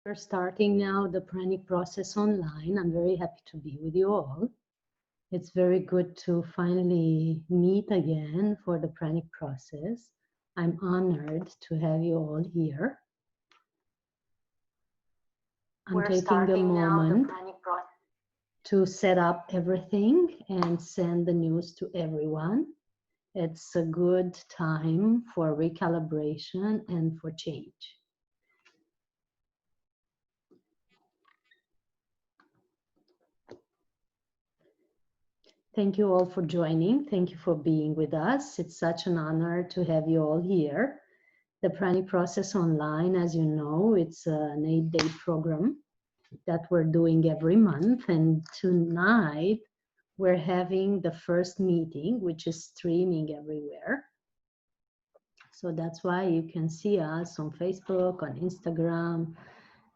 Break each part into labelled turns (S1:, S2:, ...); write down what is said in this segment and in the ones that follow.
S1: We're starting now the Pranic process online. I'm very happy to be with you all. It's very good to finally meet again for the Pranic process. I'm honored to have you all here. I'm taking a moment to set up everything and send the news to everyone. It's a good time for recalibration and for change. Thank you all for joining. Thank you for being with us. It's such an honor to have you all here. The Pranic process online, as you know, it's an 8-day program that we're doing every month. And tonight we're having the first meeting, which is streaming everywhere. So that's why you can see us on Facebook, on Instagram,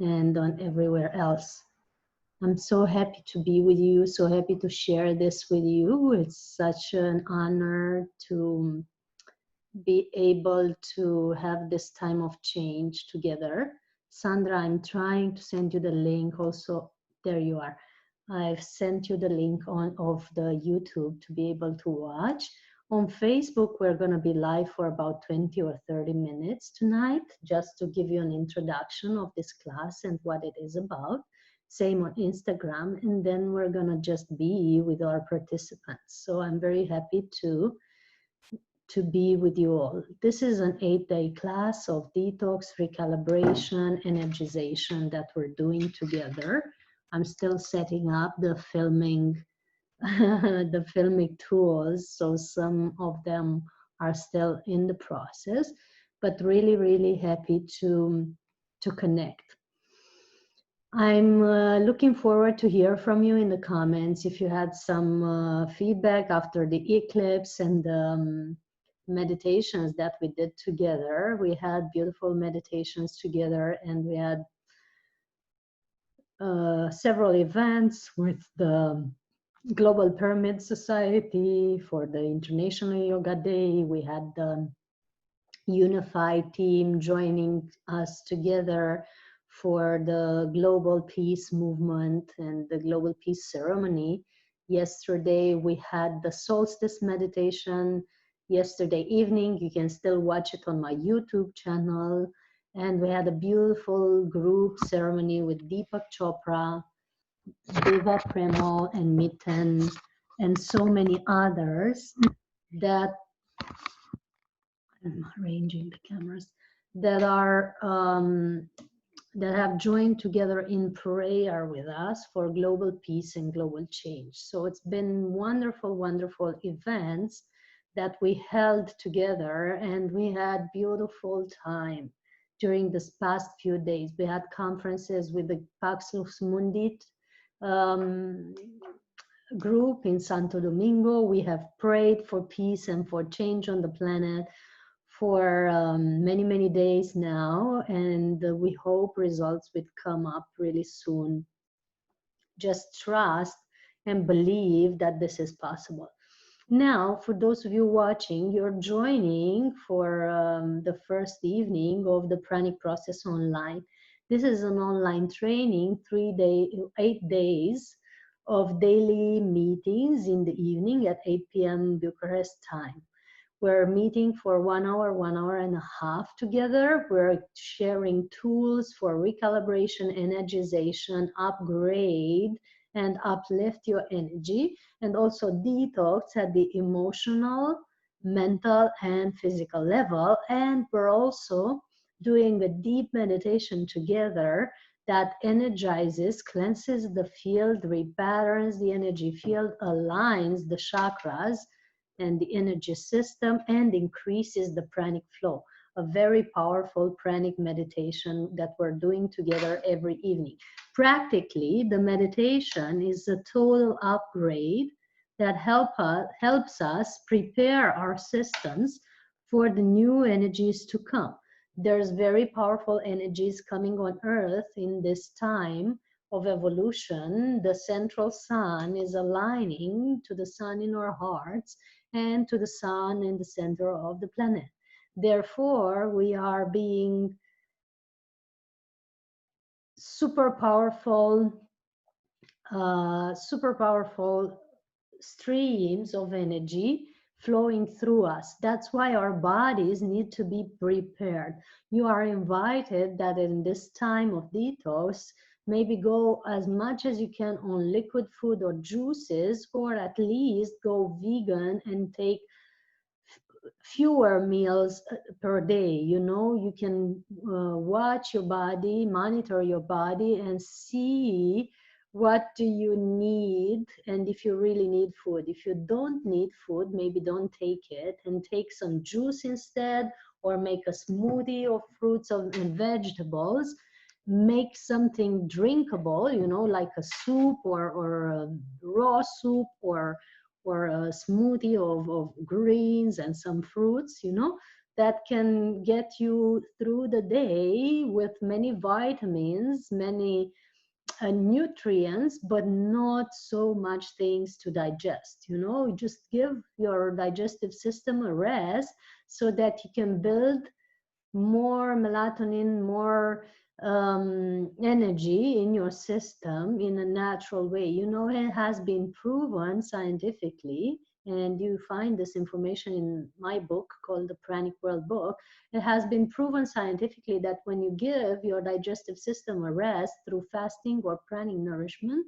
S1: and on everywhere else. I'm so happy to be with you, so happy to share this with you. It's such an honor to be able to have this time of change together. Sandra, I'm trying to send you the link also. There you are. I've sent you the link of the YouTube to be able to watch. On Facebook, we're going to be live for about 20 or 30 minutes tonight, just to give you an introduction of this class and what it is about. Same on Instagram, and then we're gonna just be with our participants. So I'm very happy to be with you all. This is an 8-day class of detox, recalibration, energization that we're doing together. I'm still setting up the filming, the filming tools, so some of them are still in the process, but really, really happy to connect. I'm looking forward to hear from you in the comments if you had some feedback after the eclipse and the meditations that we did together. We had beautiful meditations together, and we had several events with the Global Pyramid Society for the International Yoga Day. We had the unified team joining us together for the global peace movement and the global peace ceremony. Yesterday we had the solstice meditation. Yesterday evening, you can still watch it on my YouTube channel. And we had a beautiful group ceremony with Deepak Chopra, Deva Premal, and Mitten, and so many others that I'm arranging the cameras that are that have joined together in prayer with us for global peace and global change. So it's been wonderful, wonderful events that we held together, and we had beautiful time during this past few days. We had conferences with the Pax Lux Mundit group in Santo Domingo. We have prayed for peace and for change on the planet for many, many days now, and we hope results will come up really soon. Just trust and believe that this is possible. Now, for those of you watching, you're joining for the first evening of the Pranic process online. This is an online training, 8 days of daily meetings in the evening at 8 p.m. Bucharest time. We're meeting for 1 hour, 1.5 hours together. We're sharing tools for recalibration, energization, upgrade, and uplift your energy, and also detox at the emotional, mental, and physical level. And we're also doing a deep meditation together that energizes, cleanses the field, repatterns the energy field, aligns the chakras and the energy system, and increases the pranic flow. A very powerful pranic meditation that we're doing together every evening. Practically, the meditation is a total upgrade that helps us prepare our systems for the new energies to come. There's very powerful energies coming on Earth in this time of evolution. The central sun is aligning to the sun in our hearts and to the sun in the center of the planet. Therefore, we are being super powerful, super powerful streams of energy flowing through us. That's why our bodies need to be prepared. You are invited that in this time of detox, maybe go as much as you can on liquid food or juices, or at least go vegan and take fewer meals per day. You know, you can watch your body, monitor your body, and see what do you need, and if you really need food. If you don't need food, maybe don't take it and take some juice instead, or make a smoothie of fruits and vegetables. Make something drinkable, you know, like a soup, or a raw soup, or a smoothie of greens and some fruits, you know, that can get you through the day with many vitamins, many nutrients, but not so much things to digest. You know, just give your digestive system a rest so that you can build more melatonin, more energy in your system in a natural way. You know, it has been proven scientifically, and you find this information in my book called the Pranic World book. It has been proven scientifically that when you give your digestive system a rest through fasting or pranic nourishment,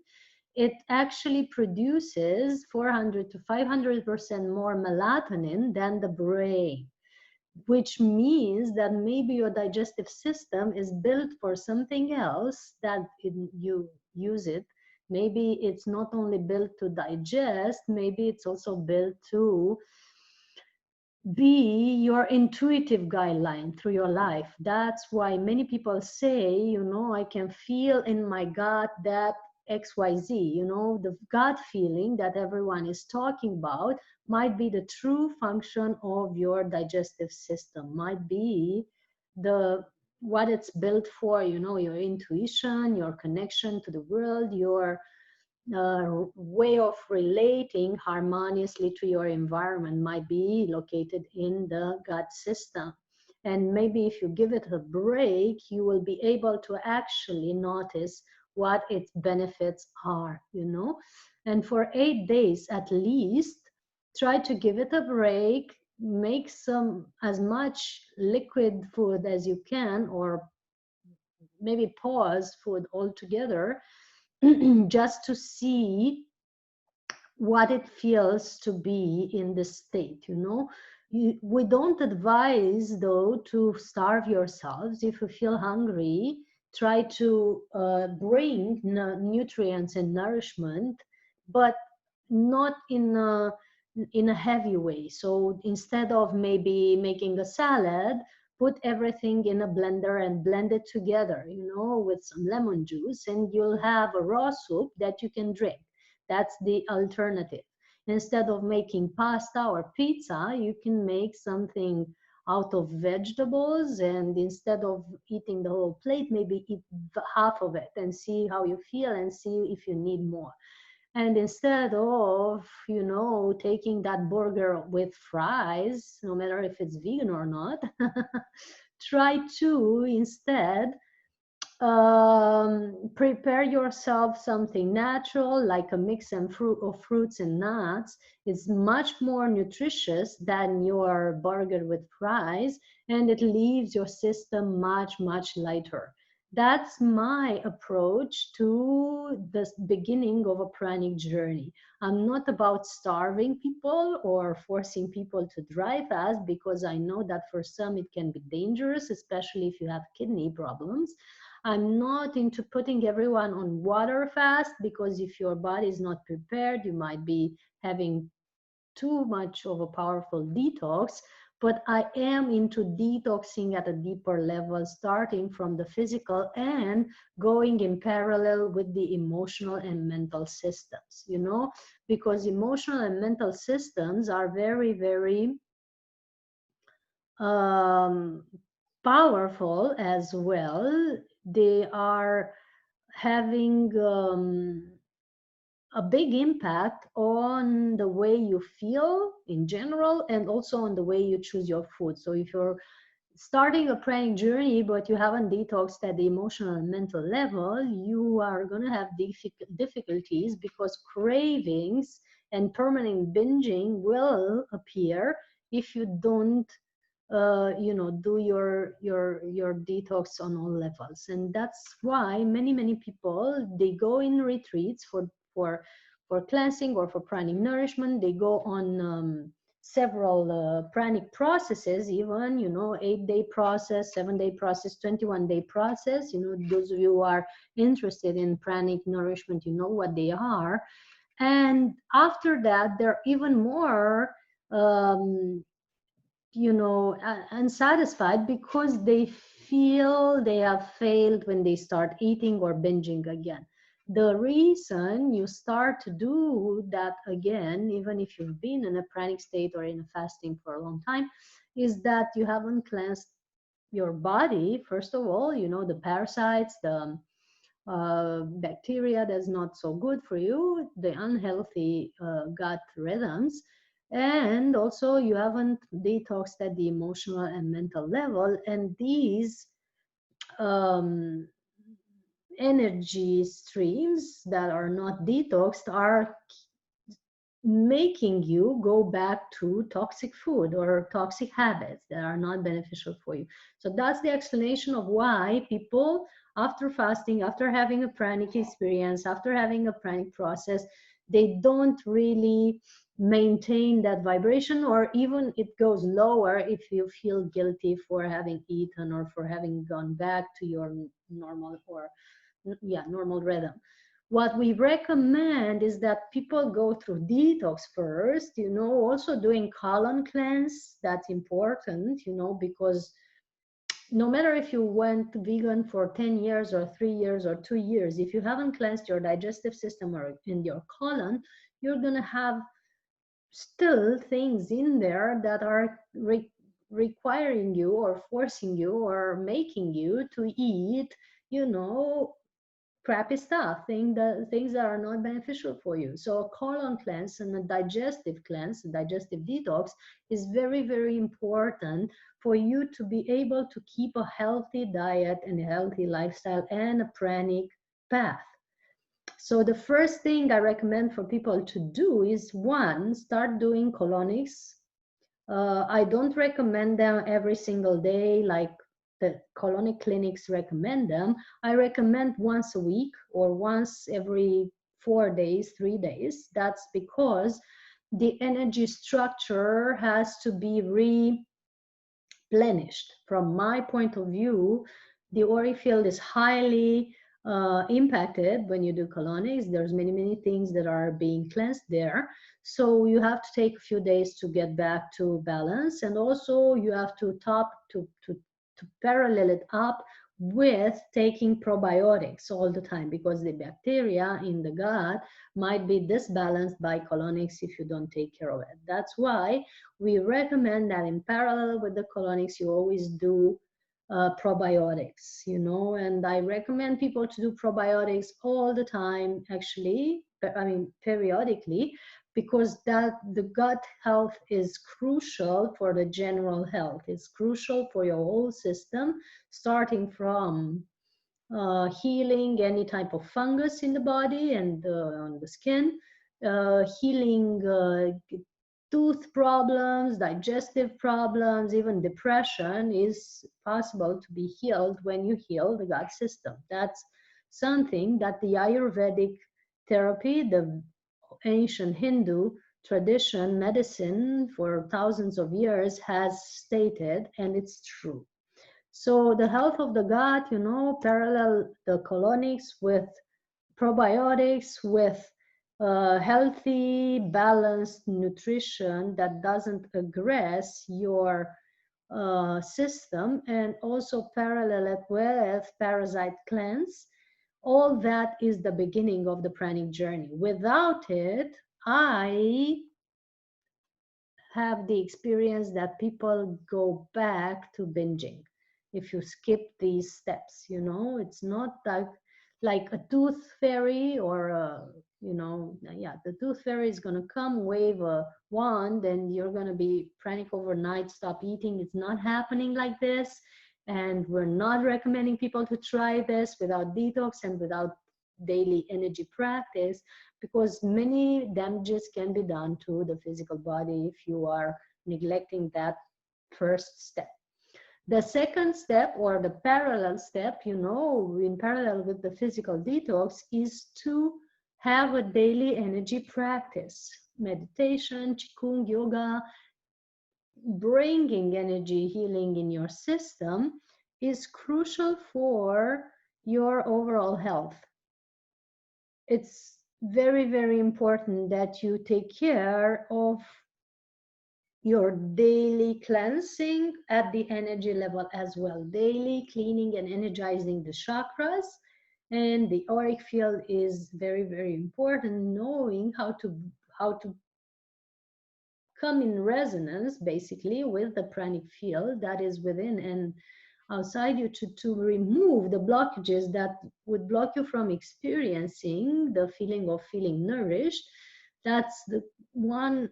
S1: it actually produces 400 to 500% more melatonin than the brain, which means that maybe your digestive system is built for something else that you use it. Maybe it's not only built to digest, maybe it's also built to be your intuitive guideline through your life. That's why many people say, you know, I can feel in my gut that XYZ, you know, the gut feeling that everyone is talking about might be the true function of your digestive system, might be the what it's built for, you know, your intuition, your connection to the world, your way of relating harmoniously to your environment might be located in the gut system. And maybe if you give it a break, you will be able to actually notice what its benefits are, you know. And for 8 days at least, try to give it a break, make some as much liquid food as you can, or maybe pause food altogether, just to see what it feels to be in this state. You know, we don't advise though to starve yourselves. If you feel hungry, try to bring nutrients and nourishment, but not in a heavy way. So instead of maybe making a salad, put everything in a blender and blend it together, you know, with some lemon juice, and you'll have a raw soup that you can drink. That's the alternative. Instead of making pasta or pizza, you can make something out of vegetables, and instead of eating the whole plate, maybe eat half of it and see how you feel and see if you need more. And instead of, you know, taking that burger with fries, no matter if it's vegan or not, try to instead prepare yourself something natural, like a mix and fruit of fruits and nuts. It's much more nutritious than your burger with fries, and it leaves your system much lighter. That's my approach to the beginning of a pranic journey. I'm not about starving people or forcing people to dry fast, because I know that for some it can be dangerous, especially if you have kidney problems. I'm not into putting everyone on water fast, because if your body is not prepared, you might be having too much of a powerful detox. But I am into detoxing at a deeper level, starting from the physical and going in parallel with the emotional and mental systems, you know, because emotional and mental systems are very um, powerful as well. They are having a big impact on the way you feel in general, and also on the way you choose your food. So if you're starting a pranic journey, but you haven't detoxed at the emotional and mental level, you are going to have difficulties, because cravings and permanent binging will appear if you don't do your detox on all levels. And that's why many people, they go in retreats for for cleansing or for pranic nourishment. They go on several pranic processes, even 8-day process, 7-day process, 21-day process. Those of you who are interested in pranic nourishment, you know what they are. And after that, they're even more um, unsatisfied, because they feel they have failed when they start eating or binging again. The reason you start to do that again, even if you've been in a pranic state or in a fasting for a long time, is that you haven't cleansed your body. First of all, the parasites, the bacteria that's not so good for you, the unhealthy gut rhythms, and also you haven't detoxed at the emotional and mental level. And these um, energy streams that are not detoxed are making you go back to toxic food or toxic habits that are not beneficial for you. So that's the explanation of why people, after fasting, after having a pranic experience, after having a pranic process, they don't really maintain that vibration, or even it goes lower if you feel guilty for having eaten or for having gone back to your normal, or normal rhythm. What we recommend is that people go through detox first, also doing colon cleanse. That's important, because no matter if you went vegan for 10 years or 3 years or 2 years, if you haven't cleansed your digestive system or in your colon, you're going to have still things in there that are requiring you or forcing you or making you to eat, you know, crappy stuff, things that are not beneficial for you. So a colon cleanse and a digestive cleanse, a digestive detox, is very, very important for you to be able to keep a healthy diet and a healthy lifestyle and a pranic path. So the first thing I recommend for people to do is, one, start doing colonics. I don't recommend them every single day like the colonic clinics recommend them. I recommend once a week or once every 4 days, 3 days. That's because the energy structure has to be replenished. From my point of view, the auric field is highly impacted when you do colonics. There's many things that are being cleansed there. So you have to take a few days to get back to balance. And also you have to to parallel it up with taking probiotics all the time, because the bacteria in the gut might be disbalanced by colonics if you don't take care of it. That's why we recommend that in parallel with the colonics, you always do probiotics, and I recommend people to do probiotics all the time, actually, I mean, periodically, because that the gut health is crucial for the general health. It's crucial for your whole system, starting from healing any type of fungus in the body and on the skin, healing tooth problems, digestive problems, even depression is possible to be healed when you heal the gut system. That's something that the Ayurvedic therapy, the ancient Hindu tradition, medicine for thousands of years has stated, and it's true. So the health of the gut, parallel the colonics with probiotics, with healthy, balanced nutrition that doesn't aggress your system, and also parallel it with parasite cleanse. All that is the beginning of the pranic journey. Without it, I have the experience that people go back to binging if you skip these steps. It's not like a tooth fairy or a, you know, yeah, the tooth fairy is going to come, wave a wand, and you're going to be pranic overnight, stop eating. It's not happening like this. And we're not recommending people to try this without detox and without daily energy practice, because many damages can be done to the physical body if you are neglecting that first step. The second step, or the parallel step, you know, in parallel with the physical detox, is to have a daily energy practice. Meditation, qigong, yoga, bringing energy healing in your system is crucial for your overall health. It's very, very important that you take care of your daily cleansing at the energy level as well. Daily cleaning and energizing the chakras. And the auric field is very, very important, knowing how to come in resonance basically with the pranic field that is within and outside you, to remove the blockages that would block you from experiencing the feeling of feeling nourished. That's the one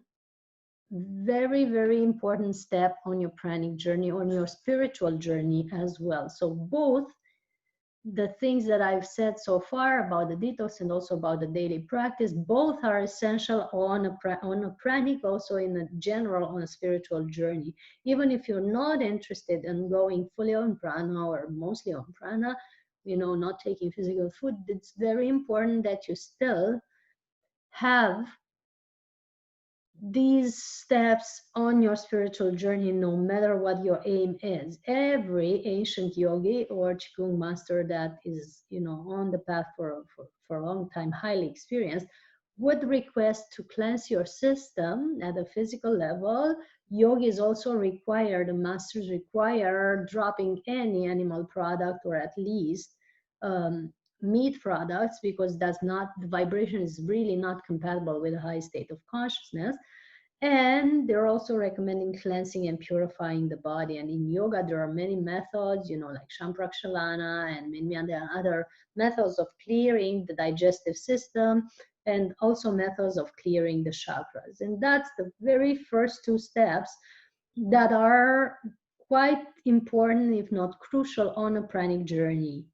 S1: very, very important step on your pranic journey, on your spiritual journey as well. So both the things that I've said so far about the detox and also about the daily practice, both are essential on a pranic, also in a general, on a spiritual journey. Even if you're not interested in going fully on prana or mostly on prana, you know, not taking physical food, it's very important that you still have these steps on your spiritual journey, no matter what your aim is. Every ancient yogi or qigong master that is, you know, on the path for a long time, highly experienced, would request to cleanse your system at a physical level. Yogis also require, the masters require dropping any animal product, or at least meat products, because that's not, the vibration is really not compatible with a high state of consciousness. And they're also recommending cleansing and purifying the body. And in yoga, there are many methods, you know, like Shamprakshalana and many other methods of clearing the digestive system, and also methods of clearing the chakras. And that's the very first two steps that are quite important, if not crucial, on a pranic journey.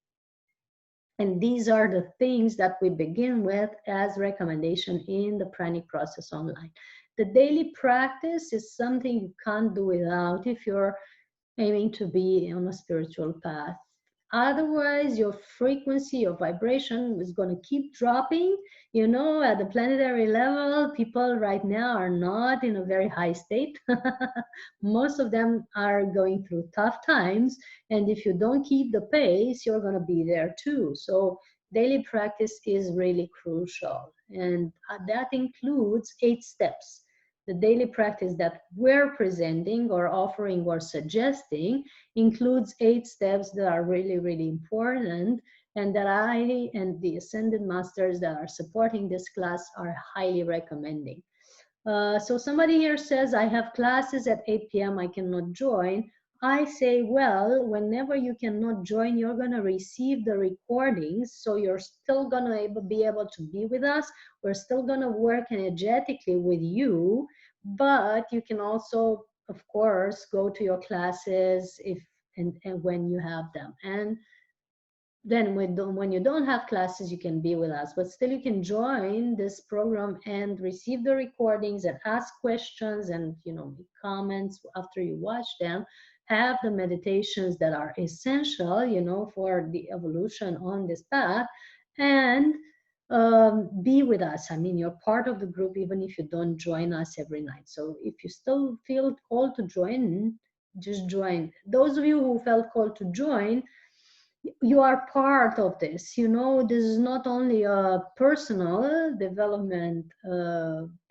S1: And these are the things that we begin with as recommendation in the Pranic process online. The daily practice is something you can't do without if you're aiming to be on a spiritual path. Otherwise, your frequency, your vibration is going to keep dropping. You know, at the planetary level, people right now are not in a very high state. Most of them are going through tough times. And if you don't keep the pace, you're going to be there too. So daily practice is really crucial. And that includes 8 steps. The daily practice that we're presenting or offering or suggesting includes 8 steps that are really, really important, and that I and the Ascended Masters that are supporting this class are highly recommending. So somebody here says, I have classes at 8 p.m. I cannot join. I say, well, whenever you cannot join, you're going to receive the recordings. So you're still going to be able to be with us. We're still going to work energetically with you. But you can also, of course, go to your classes if and when you have them. And then when you don't have classes, you can be with us, but still you can join this program and receive the recordings and ask questions and, you know, make comments after you watch them, have the meditations that are essential, you know, for the evolution on this path, and be with us. I mean, you're part of the group even if you don't join us every night. So if you still feel called to join, just join. Those of you who felt called to join, you are part of this. You know, this is not only a personal development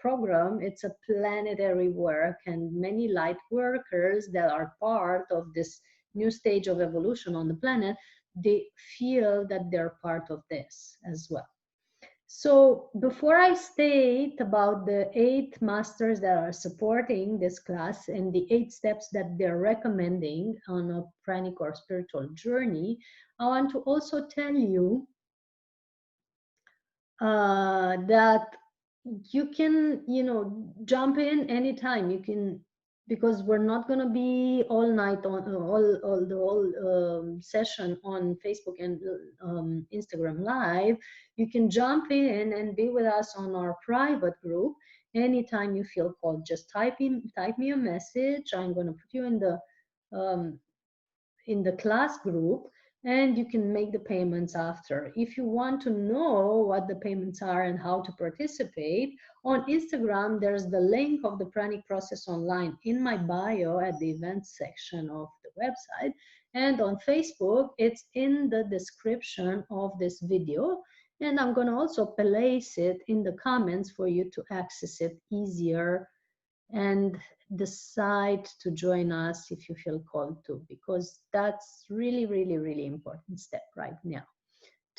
S1: program, it's a planetary work, and many light workers that are part of this new stage of evolution on the planet, they feel that they're part of this as well. So before I state about the 8 masters that are supporting this class and the 8 steps that they're recommending on a pranic or spiritual journey, I want to also tell you that you can, jump in anytime. You can, because we're not going to be all night on all the whole session on Facebook and Instagram live. You can jump in and be with us on our private group anytime you feel called. Just type me a message. I'm going to put you um, in the class group, and you can make the payments after. If you want to know what the payments are and how to participate, on Instagram there's the link of the Pranic process online in my bio at the events section of the website, and on Facebook it's in the description of this video, and I'm going to also place it in the comments for you to access it easier and decide to join us if you feel called to, because that's really, really, really important step right now,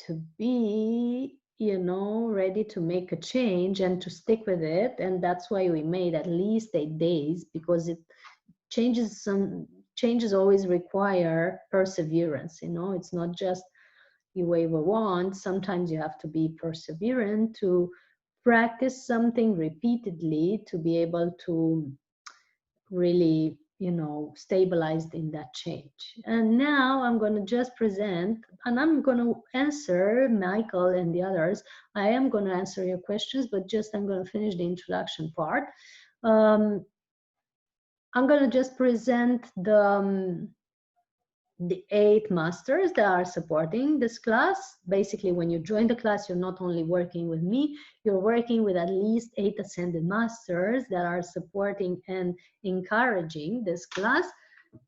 S1: to be, ready to make a change and to stick with it. And that's why we made at least 8 days, because it changes always require perseverance. It's not just you wave a wand. Sometimes you have to be perseverant to practice something repeatedly to be able to really, stabilized in that change. And now I'm going to just present, and I'm going to answer Michael and the others. I am going to answer your questions, but just I'm going to finish the introduction part. I'm going to just present the 8 masters that are supporting this class. Basically, when you join the class, you're not only working with me, you're working with at least 8 ascended masters that are supporting and encouraging this class.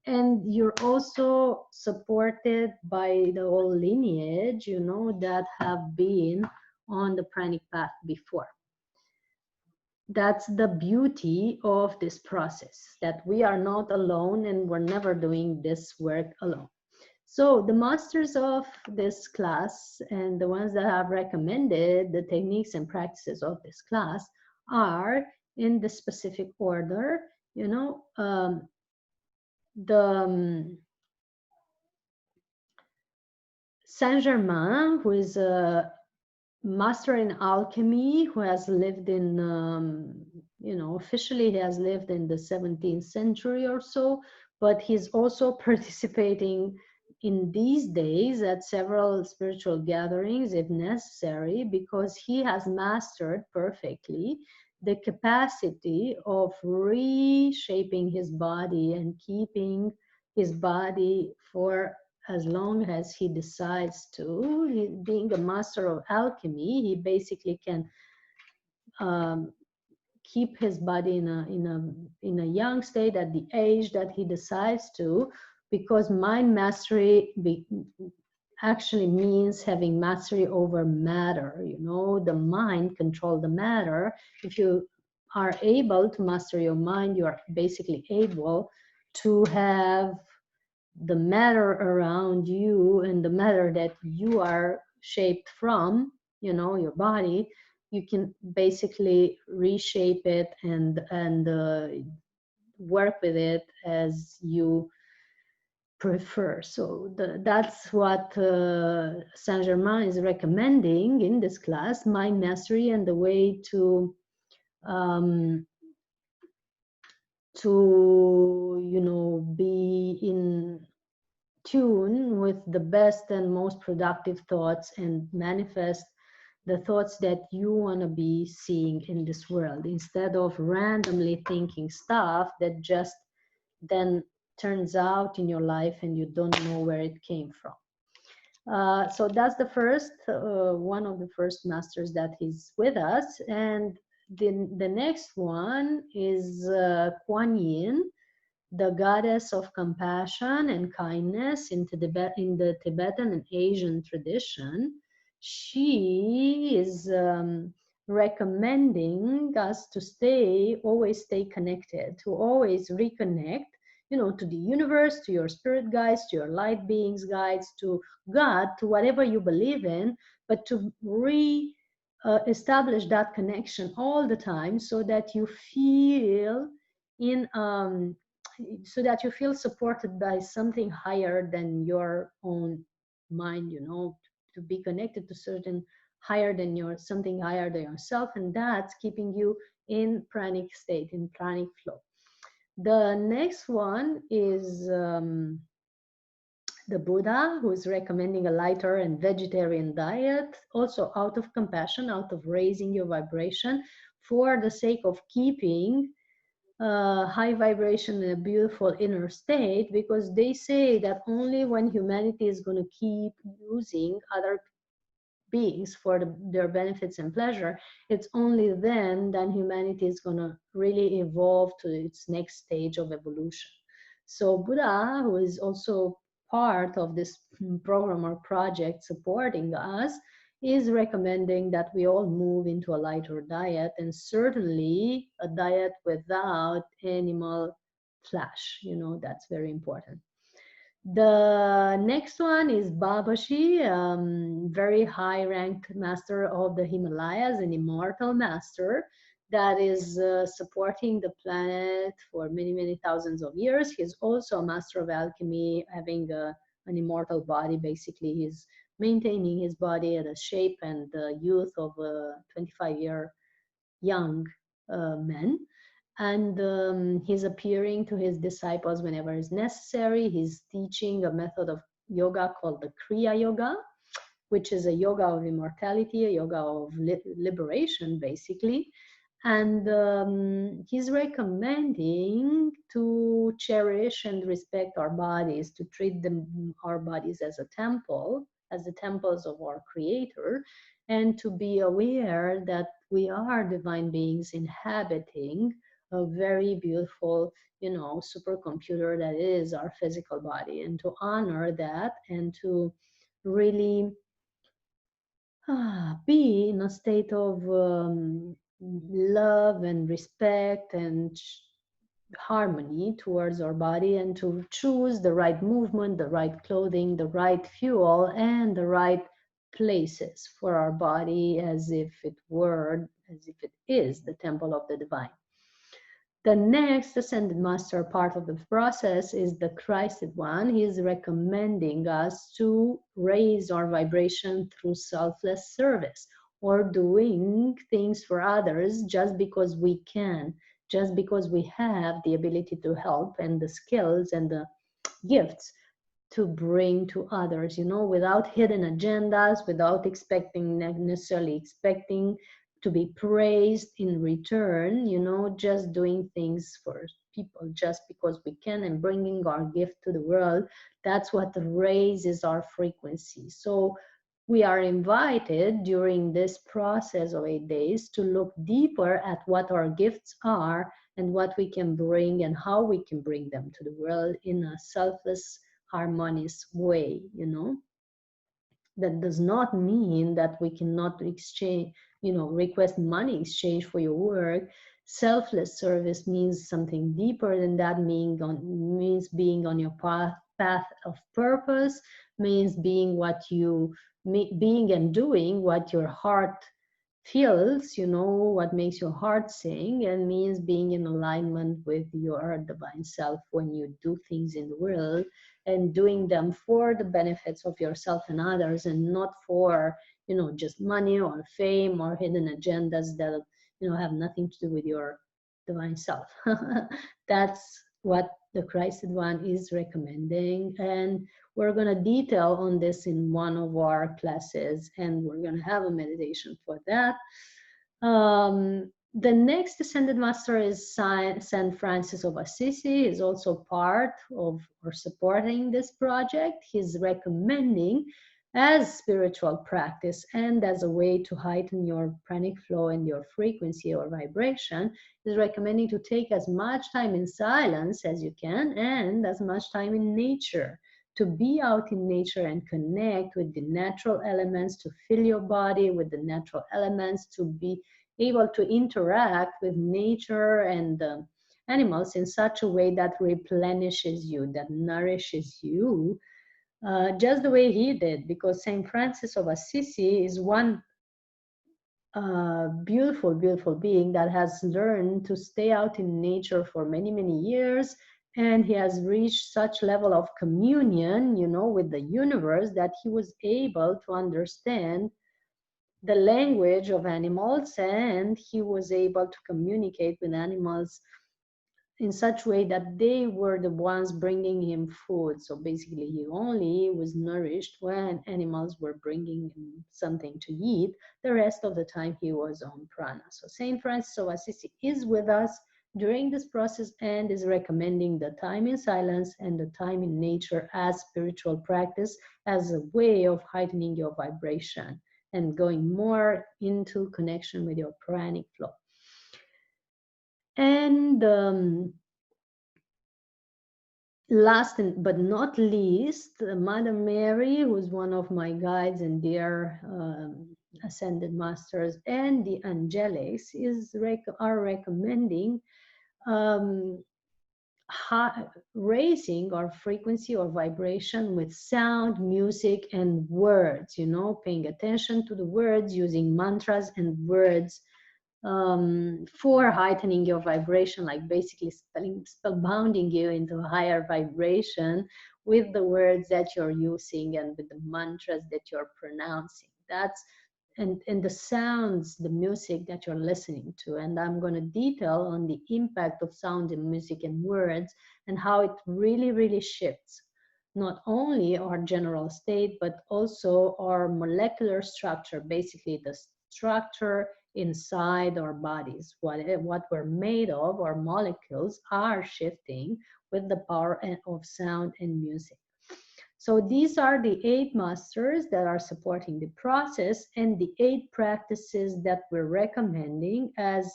S1: And you're also supported by the whole lineage, that have been on the pranic path before. That's the beauty of this process, that we are not alone and we're never doing this work alone. So the masters of this class and the ones that have recommended the techniques and practices of this class are in the specific order, the Saint Germain, who is a master in alchemy, who has lived in, officially he has lived in the 17th century or so, but he's also participating in these days at several spiritual gatherings if necessary, because he has mastered perfectly the capacity of reshaping his body and keeping his body for as long as he decides to. Being a master of alchemy, he basically can keep his body in a young state at the age that he decides to, because mind mastery actually means having mastery over matter. The mind control the matter. If you are able to master your mind, you are basically able to have the matter around you and the matter that you are shaped from, your body. You can basically reshape it and work with it as you prefer. So that's what Saint Germain is recommending in this class: mind mastery and the way to be in tune with the best and most productive thoughts and manifest the thoughts that you want to be seeing in this world, instead of randomly thinking stuff that just then turns out in your life and you don't know where it came from. So that's the first, one of the first masters that is with us. And the next one is Kuan Yin, the goddess of compassion and kindness in the Tibetan and Asian tradition. She is recommending us to always stay connected, to always reconnect, to the universe, to your spirit guides, to your light beings guides, to God, to whatever you believe in, but to establish that connection all the time, so that you feel so that you feel supported by something higher than your own mind, to be connected to certain higher than something higher than yourself, and that's keeping you in pranic state, in pranic flow. The next one is the Buddha, who is recommending a lighter and vegetarian diet, also out of compassion, out of raising your vibration, for the sake of keeping high vibration in a beautiful inner state, because they say that only when humanity is going to keep using other beings for their benefits and pleasure, it's only then humanity is going to really evolve to its next stage of evolution. So Buddha, who is also part of this program or project supporting us, is recommending that we all move into a lighter diet, and certainly a diet without animal flesh. That's very important. The next one is Babaji, very high ranked master of the Himalayas, an immortal master that is supporting the planet for many, many thousands of years. He's also a master of alchemy, having an immortal body. Basically, he's maintaining his body at a shape and the youth of a 25-year young man, and he's appearing to his disciples whenever is necessary. He's teaching a method of yoga called the Kriya Yoga, which is a yoga of immortality, a yoga of liberation, basically. And he's recommending to cherish and respect our bodies, to treat our bodies as a temple, as the temples of our Creator, and to be aware that we are divine beings inhabiting a very beautiful, supercomputer that is our physical body, and to honor that and to really be in a state of love and respect and harmony towards our body, and to choose the right movement, the right clothing, the right fuel, and the right places for our body, as if it is the temple of the divine. The next ascended master part of the process is the Christed one. He is recommending us to raise our vibration through selfless service, or doing things for others just because we can, just because we have the ability to help and the skills and the gifts to bring to others, without hidden agendas, without necessarily expecting to be praised in return, just doing things for people just because we can and bringing our gift to the world. That's what raises our frequency. So we are invited during this process of 8 days to look deeper at what our gifts are and what we can bring and how we can bring them to the world in a selfless, harmonious way. That does not mean that we cannot exchange, request money in exchange for your work. Selfless service means something deeper than that, means being on your path of purpose, means being being and doing what your heart feels, what makes your heart sing, and means being in alignment with your divine self when you do things in the world, and doing them for the benefits of yourself and others, and not for, just money or fame or hidden agendas that, have nothing to do with your divine self. That's what the Christed one is recommending. And we're going to detail on this in one of our classes, and we're going to have a meditation for that. The next ascended master is Saint Francis of Assisi. He's also part of or supporting this project. He's recommending, as spiritual practice and as a way to heighten your pranic flow and your frequency or vibration, is recommending to take as much time in silence as you can and as much time in nature, to be out in nature and connect with the natural elements, to fill your body with the natural elements, to be able to interact with nature and animals in such a way that replenishes you, that nourishes you, just the way he did. Because Saint Francis of Assisi is one beautiful, beautiful being that has learned to stay out in nature for many, many years. And he has reached such level of communion, with the universe, that he was able to understand the language of animals, and he was able to communicate with animals in such way that they were the ones bringing him food. So basically, he only was nourished when animals were bringing him something to eat. The rest of the time, he was on prana. So Saint Francis of Assisi is with us during this process and is recommending the time in silence and the time in nature as spiritual practice, as a way of heightening your vibration and going more into connection with your pranic flow. And last but not least, Mother Mary, who's one of my guides and dear ascended masters, and the angelics are recommending um, raising our frequency or vibration with sound, music, and words. Paying attention to the words, using mantras and words for heightening your vibration, like basically spellbounding you into a higher vibration with the words that you're using and with the mantras that you're pronouncing. And the sounds, the music that you're listening to. And I'm going to detail on the impact of sound and music and words and how it really, really shifts not only our general state, but also our molecular structure, basically the structure inside our bodies. What we're made of, our molecules are shifting with the power of sound and music. So these are the 8 masters that are supporting the process and the 8 practices that we're recommending as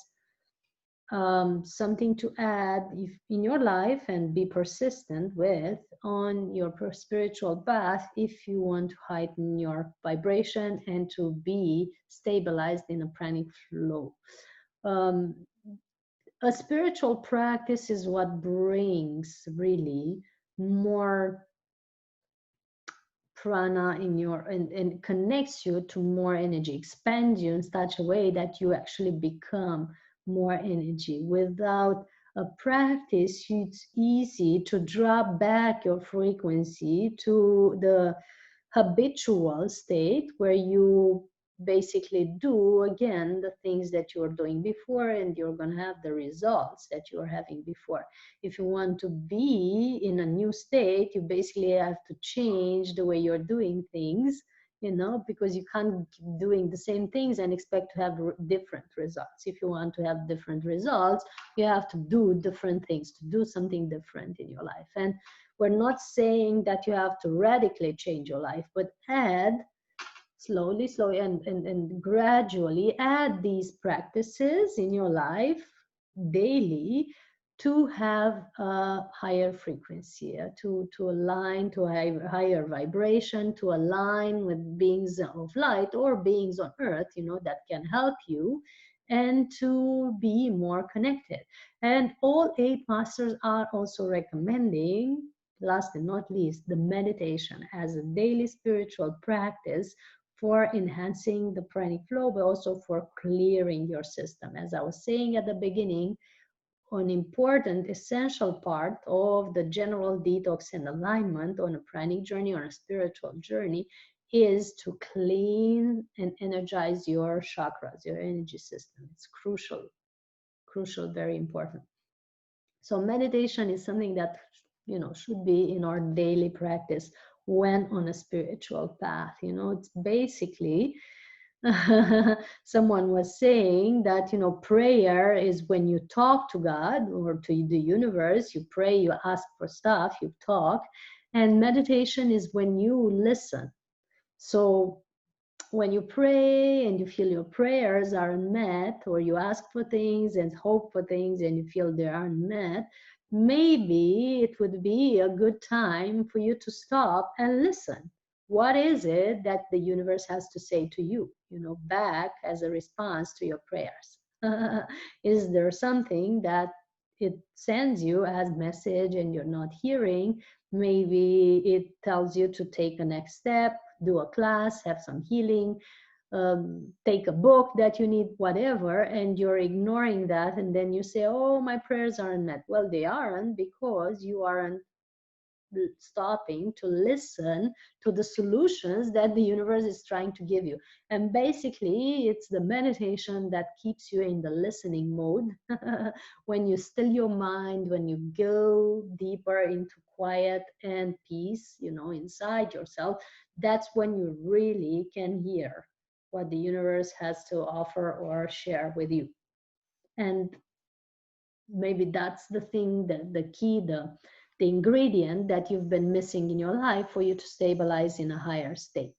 S1: something to add in your life and be persistent with on your spiritual path if you want to heighten your vibration and to be stabilized in a pranic flow. A spiritual practice is what brings really more prana in your and connects you to more energy, expands you in such a way that you actually become more energy. Without a practice, it's easy to drop back your frequency to the habitual state where you basically do again the things that you were doing before, and you're going to have the results that you were having before. If you want to be in a new state, you basically have to change the way you're doing things, because you can't keep doing the same things and expect to have different results. If you want to have different results, you have to do different things, to do something different in your life. And we're not saying that you have to radically change your life, but add slowly, and gradually add these practices in your life daily to have a higher frequency, to align to a higher vibration, to align with beings of light or beings on earth, that can help you, and to be more connected. And all 8 masters are also recommending, last and not least, the meditation as a daily spiritual practice for enhancing the pranic flow, but also for clearing your system. As I was saying at the beginning, an important, essential part of the general detox and alignment on a pranic journey or a spiritual journey is to clean and energize your chakras, your energy system. It's crucial, very important. So meditation is something that, should be in our daily practice when on a spiritual path. It's basically, someone was saying that, prayer is when you talk to God or to the universe, you pray, you ask for stuff, you talk, and meditation is when you listen. So when you pray and you feel your prayers aren't met, or you ask for things and hope for things and you feel they aren't met, maybe it would be a good time for you to stop and listen. What is it that the universe has to say to you, back as a response to your prayers? Is there something that it sends you as message and you're not hearing? Maybe it tells you to take a next step, do a class, have some healing, take a book that you need, whatever, and you're ignoring that, and then you say, oh, my prayers aren't met. Well, they aren't, because you aren't stopping to listen to the solutions that the universe is trying to give you. And basically, it's the meditation that keeps you in the listening mode. When you still your mind, when you go deeper into quiet and peace, inside yourself, that's when you really can hear what the universe has to offer or share with you. And maybe that's the thing, the key, the ingredient that you've been missing in your life for you to stabilize in a higher state.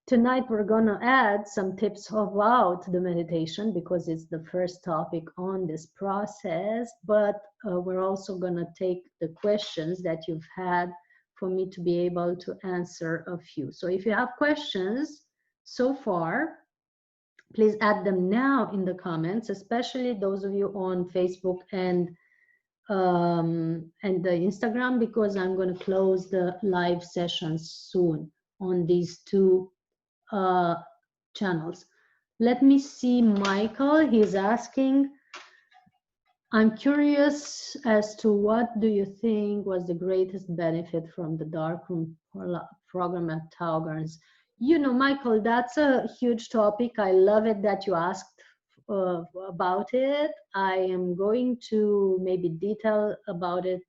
S1: Tonight, we're going to add some tips about the meditation because it's the first topic on this process, but we're also going to take the questions that you've had for me to be able to answer a few. So if you have questions so far, please add them now in the comments, especially those of you on Facebook and the Instagram, because I'm going to close the live sessions soon on these two channels. Let me see, Michael, he's asking, I'm curious as to what do you think was the greatest benefit from the darkroom program at Tau Gardens? Michael, that's a huge topic. I love it that you asked about it. I am going to maybe detail about it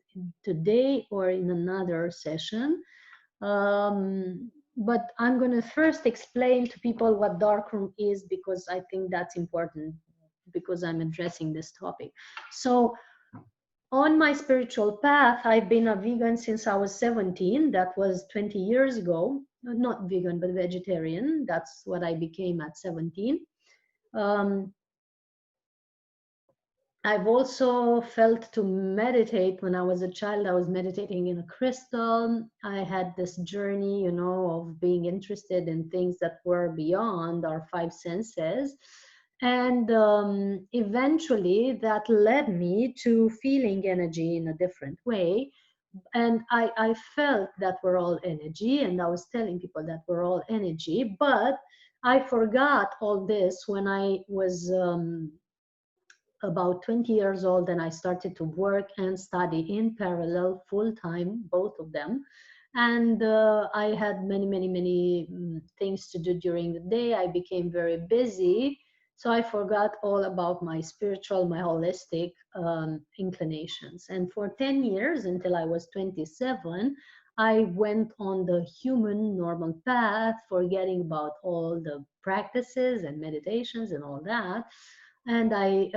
S1: today or in another session. But I'm going to first explain to people what darkroom is, because I think that's important, because I'm addressing this topic. So on my spiritual path, I've been a vegan since I was 17. That was 20 years ago. Not vegan, but vegetarian. That's what I became at 17. I've also felt to meditate. When I was a child, I was meditating in a crystal. I had this journey, of being interested in things that were beyond our five senses. And eventually that led me to feeling energy in a different way. And I felt that we're all energy, and I was telling people that we're all energy, but I forgot all this when I was about 20 years old, and I started to work and study in parallel, full time, both of them. And I had many things to do during the day. I became very busy. So I forgot all about my spiritual, my holistic inclinations. And for 10 years, until I was 27, I went on the human normal path, forgetting about all the practices and meditations and all that. And I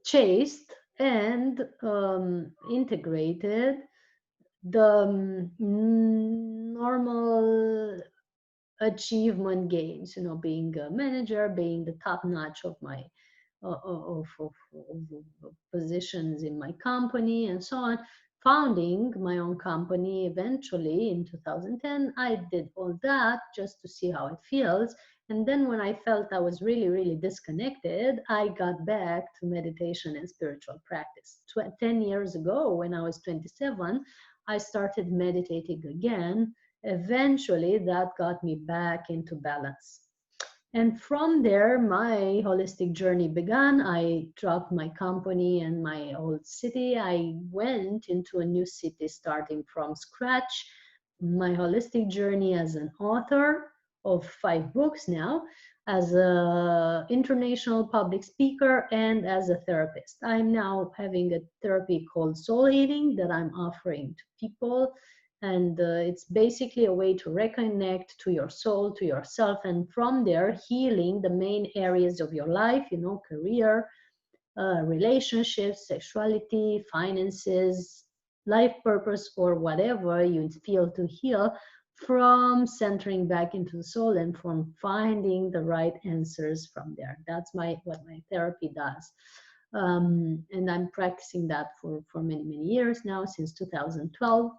S1: chased and integrated the normal achievement gains, being a manager, being the top notch of my of positions in my company and so on. Founding my own company eventually in 2010, I did all that just to see how it feels. And then when I felt I was really disconnected, I got back to meditation and spiritual practice. 10 years ago, when I was 27, I started meditating again. Eventually, that got me back into balance. And from there, my holistic journey began. I dropped my company and my old city. I went into a new city starting from scratch. My holistic journey as an author of 5 books now, as an international public speaker, and as a therapist. I'm now having a therapy called soul healing that I'm offering to people. And it's basically a way to reconnect to your soul, to yourself, and from there healing the main areas of your life, career, relationships, sexuality, finances, life purpose, or whatever you feel to heal, from centering back into the soul and from finding the right answers from there. That's what my therapy does. And I'm practicing that for many years now, since 2012.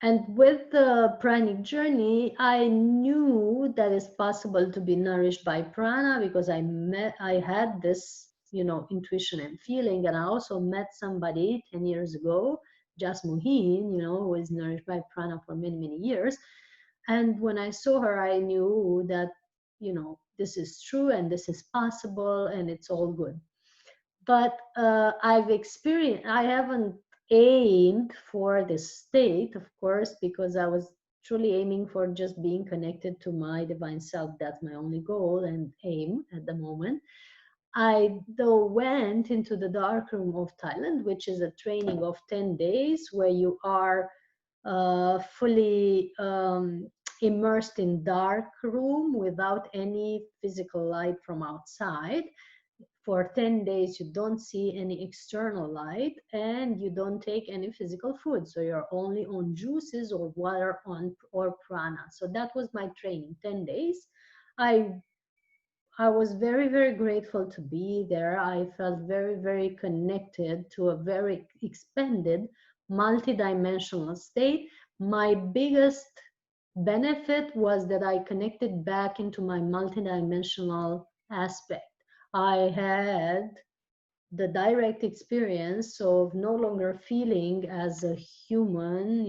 S1: And with the pranic journey, I knew that it's possible to be nourished by prana, because I had this, intuition and feeling. And I also met somebody 10 years ago, Jas Muhin, who is nourished by prana for many years. And when I saw her, I knew that, this is true and this is possible and it's all good. but I haven't aimed for this state, of course, because I was truly aiming for just being connected to my divine self. That's my only goal and aim at the moment. I though went into the dark room of Thailand, which is a training of 10 days where you are fully immersed in dark room without any physical light from outside. For 10 days, you don't see any external light and you don't take any physical food. So you're only on juices or water on or prana. So that was my training, 10 days. I I was very, very grateful to be there. I felt very, very connected to a very expanded, multidimensional state. My biggest benefit was that I connected back into my multidimensional aspect. I had the direct experience of no longer feeling as a human,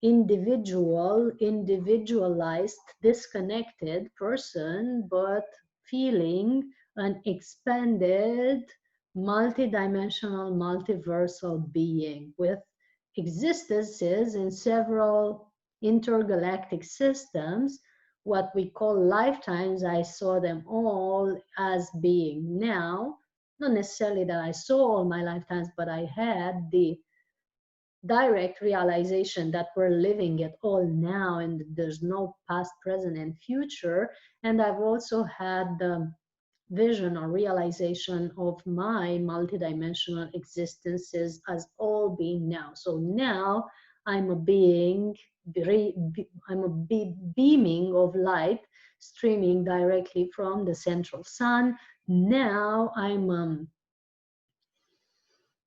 S1: individualized, disconnected person, but feeling an expanded, multidimensional, multiversal being with existences in several intergalactic systems, what we call lifetimes. I saw them all as being now. Not necessarily that I saw all my lifetimes, but I had the direct realization that we're living it all now and there's no past, present, and future. And I've also had the vision or realization of my multidimensional existences as all being now. So now I'm a being, I'm a beaming of light streaming directly from the central sun. Now I'm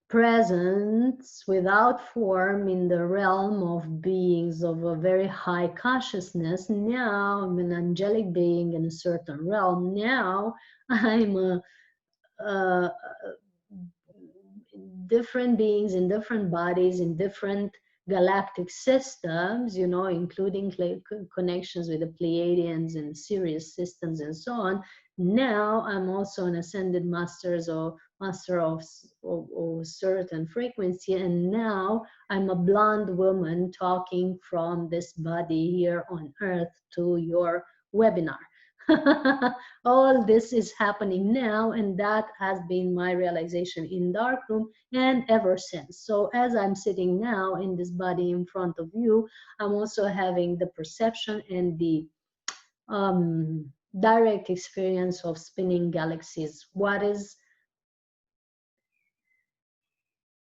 S1: presence without form in the realm of beings of a very high consciousness. Now I'm an angelic being in a certain realm. Now I'm a different beings in different bodies in different galactic systems, including connections with the Pleiadians and Sirius systems and so on. Now I'm also an ascended master of certain frequency, and now I'm a blonde woman talking from this body here on earth to your webinar. All this is happening now, and that has been my realization in darkroom and ever since. So as I'm sitting now in this body in front of you, I'm also having the perception and the direct experience of spinning galaxies. What is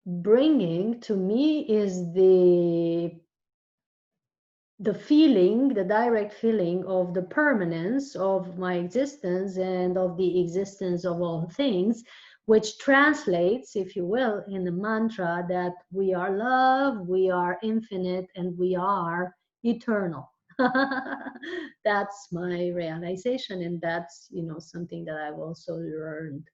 S1: bringing to me is the feeling, the direct feeling of the permanence of my existence and of the existence of all things, which translates, if you will, in the mantra that we are love, we are infinite, and we are eternal. That's my realization, and that's, something that I've also learned.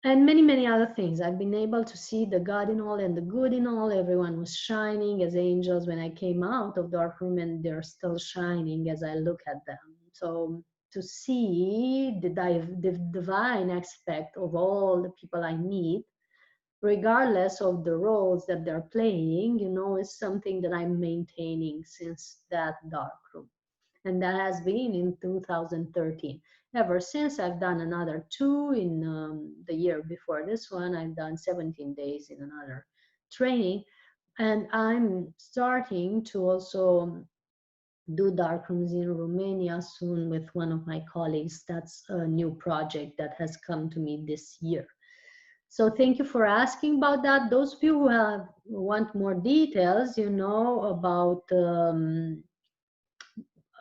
S1: And many, many other things. I've been able to see the God in all and the good in all. Everyone was shining as angels when I came out of dark room, and they're still shining as I look at them. So to see the divine aspect of all the people I meet, regardless of the roles that they're playing, is something that I'm maintaining since that dark room. And that has been in 2013. Ever since, I've done another 2 in the year before this one. I've done 17 days in another training, and I'm starting to also do darkrooms in Romania soon with one of my colleagues. That's a new project that has come to me this year. So thank you for asking about that. Those of you who want more details,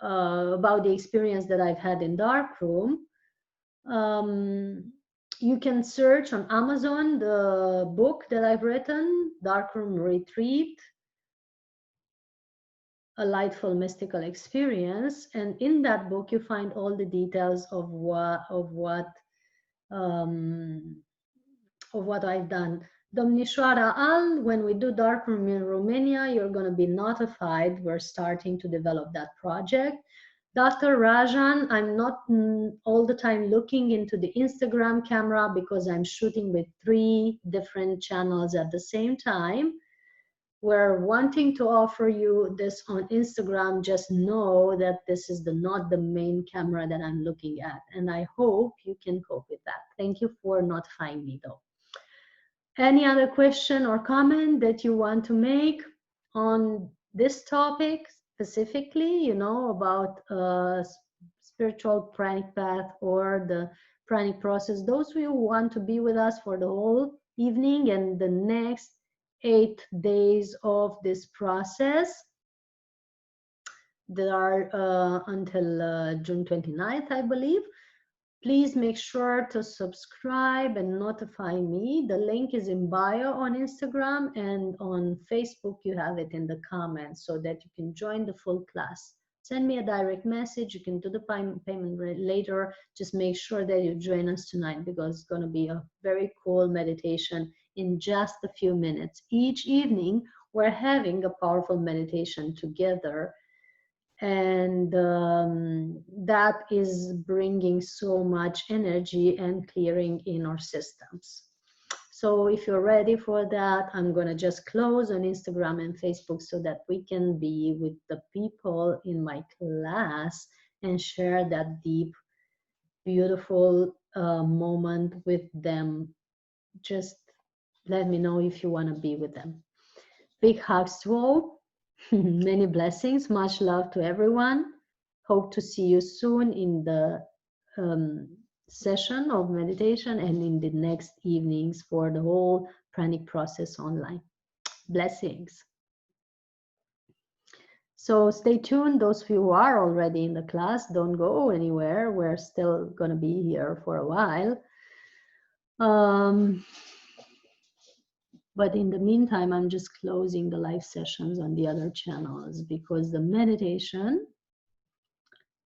S1: about the experience that I've had in darkroom, you can search on Amazon the book that I've written, Darkroom Retreat, A Lightful Mystical Experience. And in that book, you find all the details of what I've done. Domnișoara Al, when we do darkroom in Romania, you're going to be notified. We're starting to develop that project. Dr. Rajan, I'm not all the time looking into the Instagram camera because I'm shooting with 3 different channels at the same time. We're wanting to offer you this on Instagram. Just know that this is not the main camera that I'm looking at. And I hope you can cope with that. Thank you for notifying me though. Any other question or comment that you want to make on this topic specifically, you know, about spiritual pranic path or the pranic process? Those who want to be with us for the whole evening and the next 8 days of this process, that are until June 29th, I believe. Please make sure to subscribe and notify me. The link is in bio on Instagram, and on Facebook you have it in the comments so that you can join the full class. Send me a direct message. You can do the payment later. Just make sure that you join us tonight because it's going to be a very cool meditation in just a few minutes. Each evening we're having a powerful meditation together, and that is bringing so much energy and clearing in our systems. So if you're ready for that, I'm going to just close on Instagram and Facebook so that we can be with the people in my class and share that deep, beautiful moment with them. Just let me know if you want to be with them. Big hugs to all. Many blessings. Much love to everyone. Hope to see you soon in the session of meditation and in the next evenings for the whole pranic process online. Blessings. So stay tuned. Those of you who are already in the class, don't go anywhere. We're still going to be here for a while. But in the meantime, I'm just closing the live sessions on the other channels because the meditation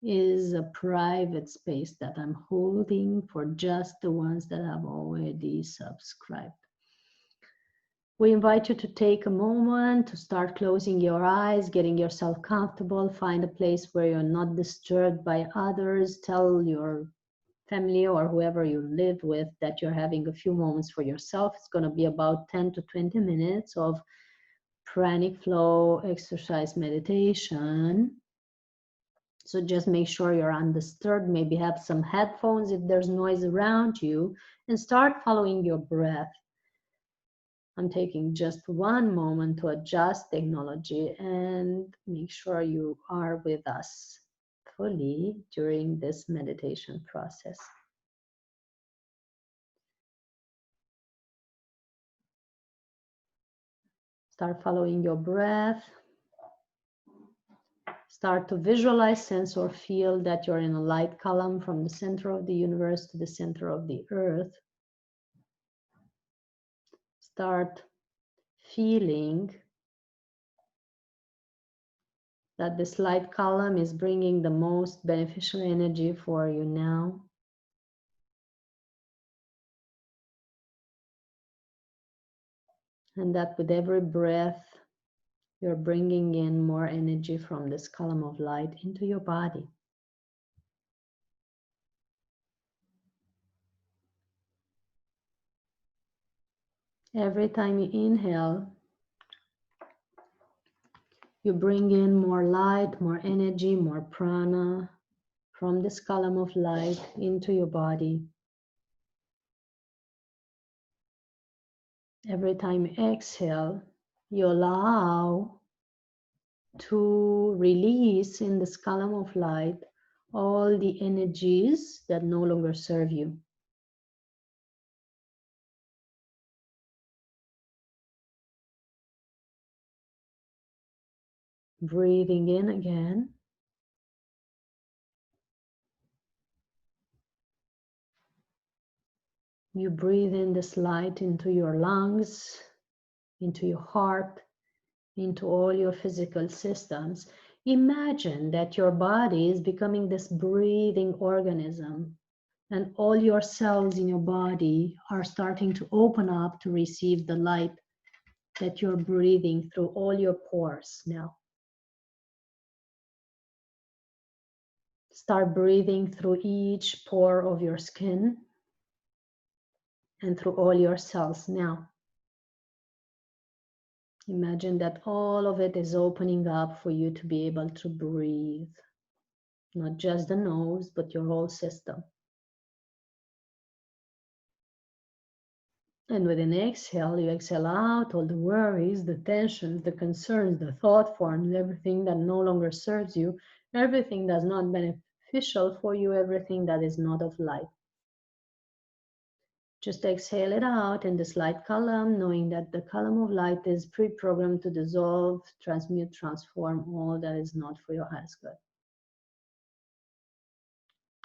S1: is a private space that I'm holding for just the ones that have already subscribed. We invite you to take a moment to start closing your eyes, getting yourself comfortable, find a place where you're not disturbed by others. Tell your family or whoever you live with that you're having a few moments for yourself. It's going to be about 10 to 20 minutes of pranic flow exercise meditation. So just make sure you're undisturbed, maybe have some headphones if there's noise around you, and start following your breath. I'm taking just one moment to adjust technology and make sure you are with us fully during this meditation process. Start following your breath. Start to visualize, sense, or feel that you're in a light column from the center of the universe to the center of the earth. Start feeling that this light column is bringing the most beneficial energy for you now. And that with every breath, you're bringing in more energy from this column of light into your body. Every time you inhale, you bring in more light, more energy, more prana from this column of light into your body. Every time you exhale, you allow to release in this column of light all the energies that no longer serve you. Breathing in again. You breathe in this light into your lungs, into your heart, into all your physical systems. Imagine that your body is becoming this breathing organism, and all your cells in your body are starting to open up to receive the light that you're breathing through all your pores now. Start breathing through each pore of your skin and through all your cells now. Imagine that all of it is opening up for you to be able to breathe. Not just the nose, but your whole system. And with an exhale, you exhale out all the worries, the tensions, the concerns, the thought forms, everything that no longer serves you, everything that's not beneficial for you, everything that is not of light. Just exhale it out in this light column, knowing that the column of light is pre-programmed to dissolve, transmute, transform all that is not for your highest good.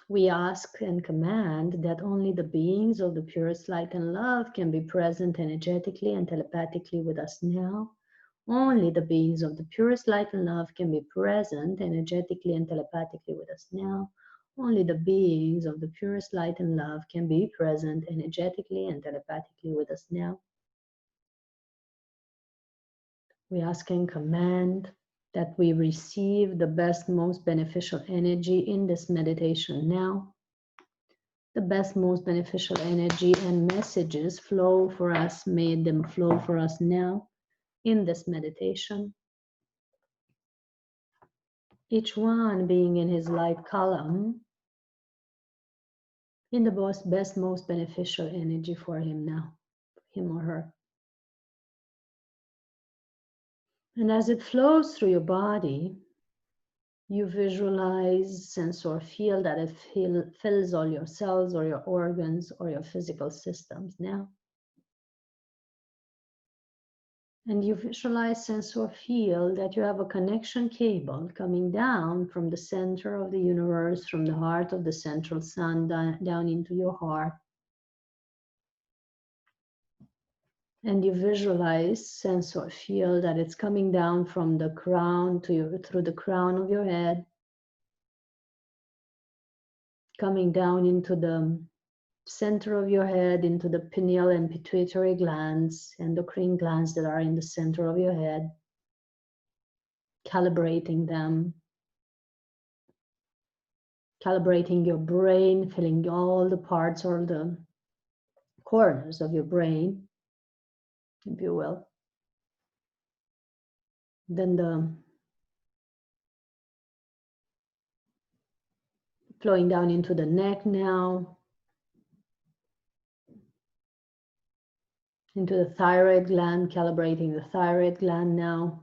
S1: We ask and command that only the beings of the purest light and love can be present energetically and telepathically with us now. Only the beings of the purest light and love can be present energetically and telepathically with us now. Only the beings of the purest light and love can be present energetically and telepathically with us now. We ask and command that we receive the best, most beneficial energy in this meditation now. The best, most beneficial energy and messages flow for us. May them flow for us now in this meditation. Each one being in his light column, in the best, most beneficial energy for him now, him or her. And as it flows through your body, you visualize, sense, or feel that it fills all your cells or your organs or your physical systems now. And you visualize, sense, or feel that you have a connection cable coming down from the center of the universe, from the heart of the central sun down into your heart. And you visualize, sense, or feel that it's coming down from the crown to through the crown of your head, coming down into the center of your head, into the pineal and pituitary glands, endocrine glands that are in the center of your head, calibrating them, calibrating your brain, filling all the parts or the corners of your brain, if you will. Then the flowing down into the neck now, into the thyroid gland, calibrating the thyroid gland now.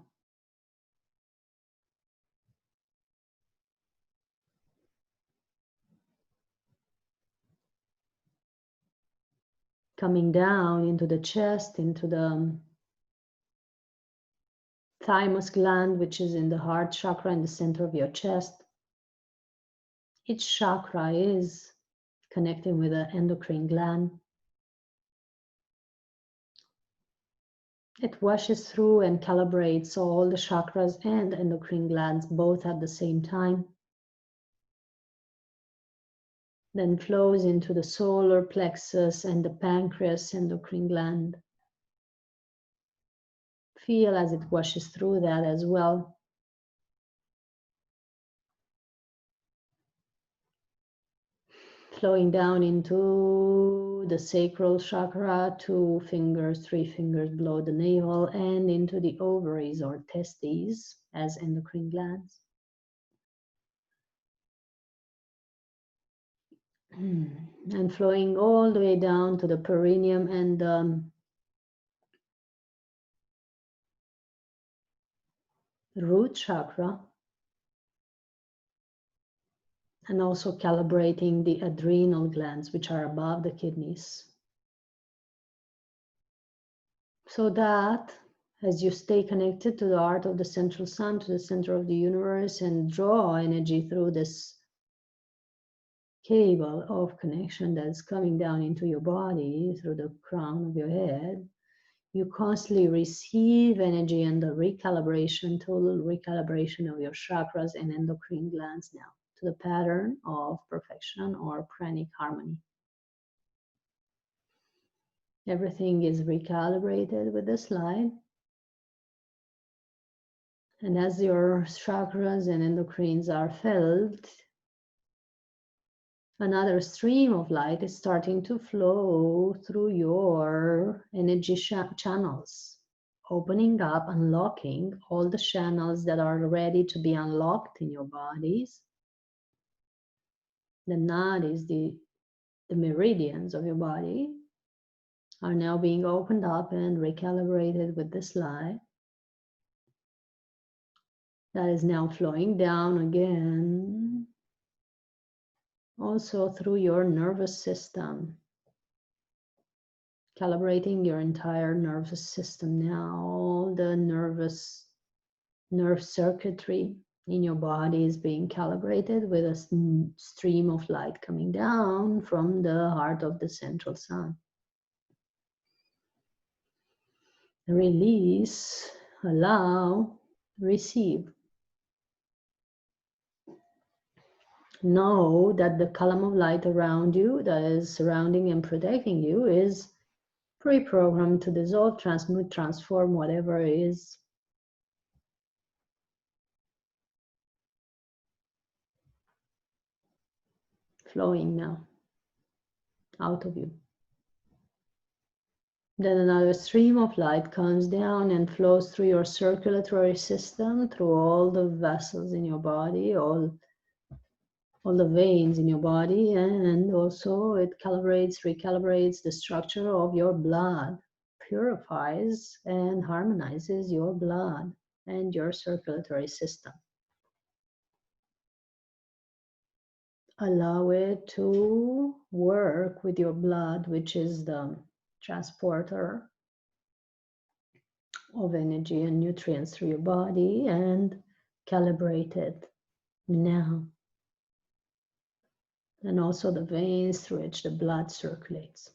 S1: Coming down into the chest, into the thymus gland, which is in the heart chakra in the center of your chest. Each chakra is connecting with an endocrine gland. It washes through and calibrates all the chakras and endocrine glands both at the same time. Then flows into the solar plexus and the pancreas endocrine gland. Feel as it washes through that as well. Flowing down into the sacral chakra, 2 fingers, 3 fingers below the navel, and into the ovaries or testes as endocrine glands. And flowing all the way down to the perineum and the root chakra, and also calibrating the adrenal glands, which are above the kidneys. So that as you stay connected to the heart of the central sun, to the center of the universe, and draw energy through this cable of connection that's coming down into your body through the crown of your head, you constantly receive energy and the recalibration, total recalibration of your chakras and endocrine glands now to the pattern of perfection or pranic harmony. Everything is recalibrated with this light. And as your chakras and endocrines are filled, Another stream of light is starting to flow through your energy channels, opening up, unlocking all the channels that are ready to be unlocked in your bodies. The nadis, the meridians of your body, are now being opened up and recalibrated with this light. That is now flowing down again, also through your nervous system, calibrating your entire nervous system now. All the nerve circuitry in your body is being calibrated with a stream of light coming down from the heart of the central sun. Release, allow, receive. Know that the column of light around you that is surrounding and protecting you is pre-programmed to dissolve, transmute, transform whatever is flowing now out of you. Then another stream of light comes down and flows through your circulatory system, through all the vessels in your body, all the veins in your body, and also it recalibrates the structure of your blood, purifies and harmonizes your blood and your circulatory system. Allow it to work with your blood, which is the transporter of energy and nutrients through your body, and calibrate it now. And also the veins through which the blood circulates.